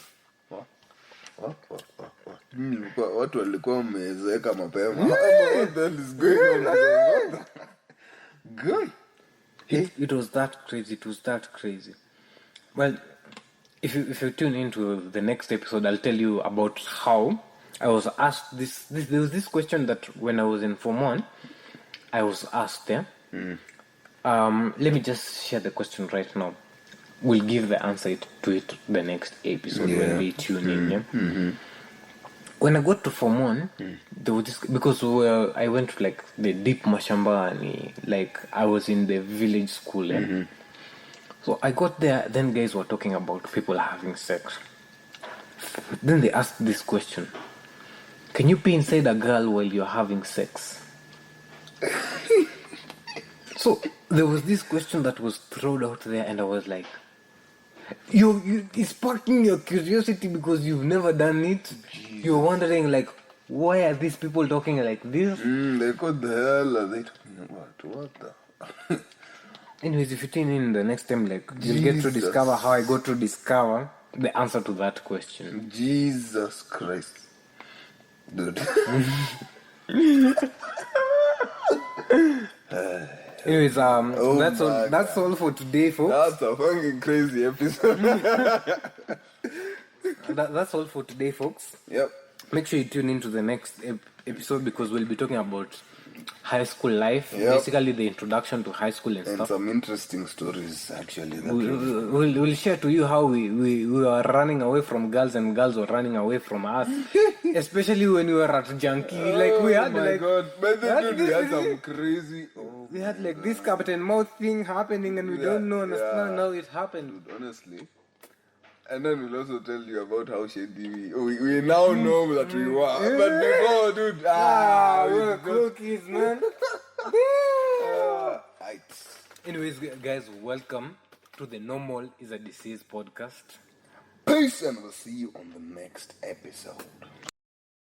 Watu walikuwa wamezeeka mapema. What the hell is going on? Guy. It was that crazy. Well, if you tune into the next episode, I'll tell you about how I was asked this. There was this question that when I was in Form 1, I was asked. Yeah. Let me just share the question right now. We'll give the answer to it the next episode when we tune in. Yeah. When I got to Form 1, there was this, because I went to like the deep Mashambani, like I was in the village school. Yeah? So I got there, then guys were talking about people having sex. Then they asked this question: can you be inside a girl while you're having sex? So there was this question that was thrown out there, and I was like, it's sparking your curiosity because you've never done it. Jesus. You're wondering like, why are these people talking like this? Like what the hell are they talking about? What the? Anyways, if you tune in the next time, like you'll get to discover how I got to discover the answer to that question. Jesus Christ. Dude. Anyways, that's my all. That's all for today, folks. That's a fucking crazy episode. That's all for today, folks. Yep. Make sure you tune into the next episode because we'll be talking about high school life, Yep. basically the introduction to high school and And stuff. some interesting stories, actually. That We'll share to you how we were running away from girls and girls were running away from us, especially when we were at Junkie. Like we had oh my like God. But then, dude, we had this- some crazy. Oh, we had like this Captain Mouth thing happening and we don't understand how it happened. dude, honestly. And then we'll also tell you about how shady we now know that we were. But before, dude, We we were got- cool kids, man. Aight. Anyways, guys, welcome to the Normal is a Disease podcast. Peace, and we'll see you on the next episode.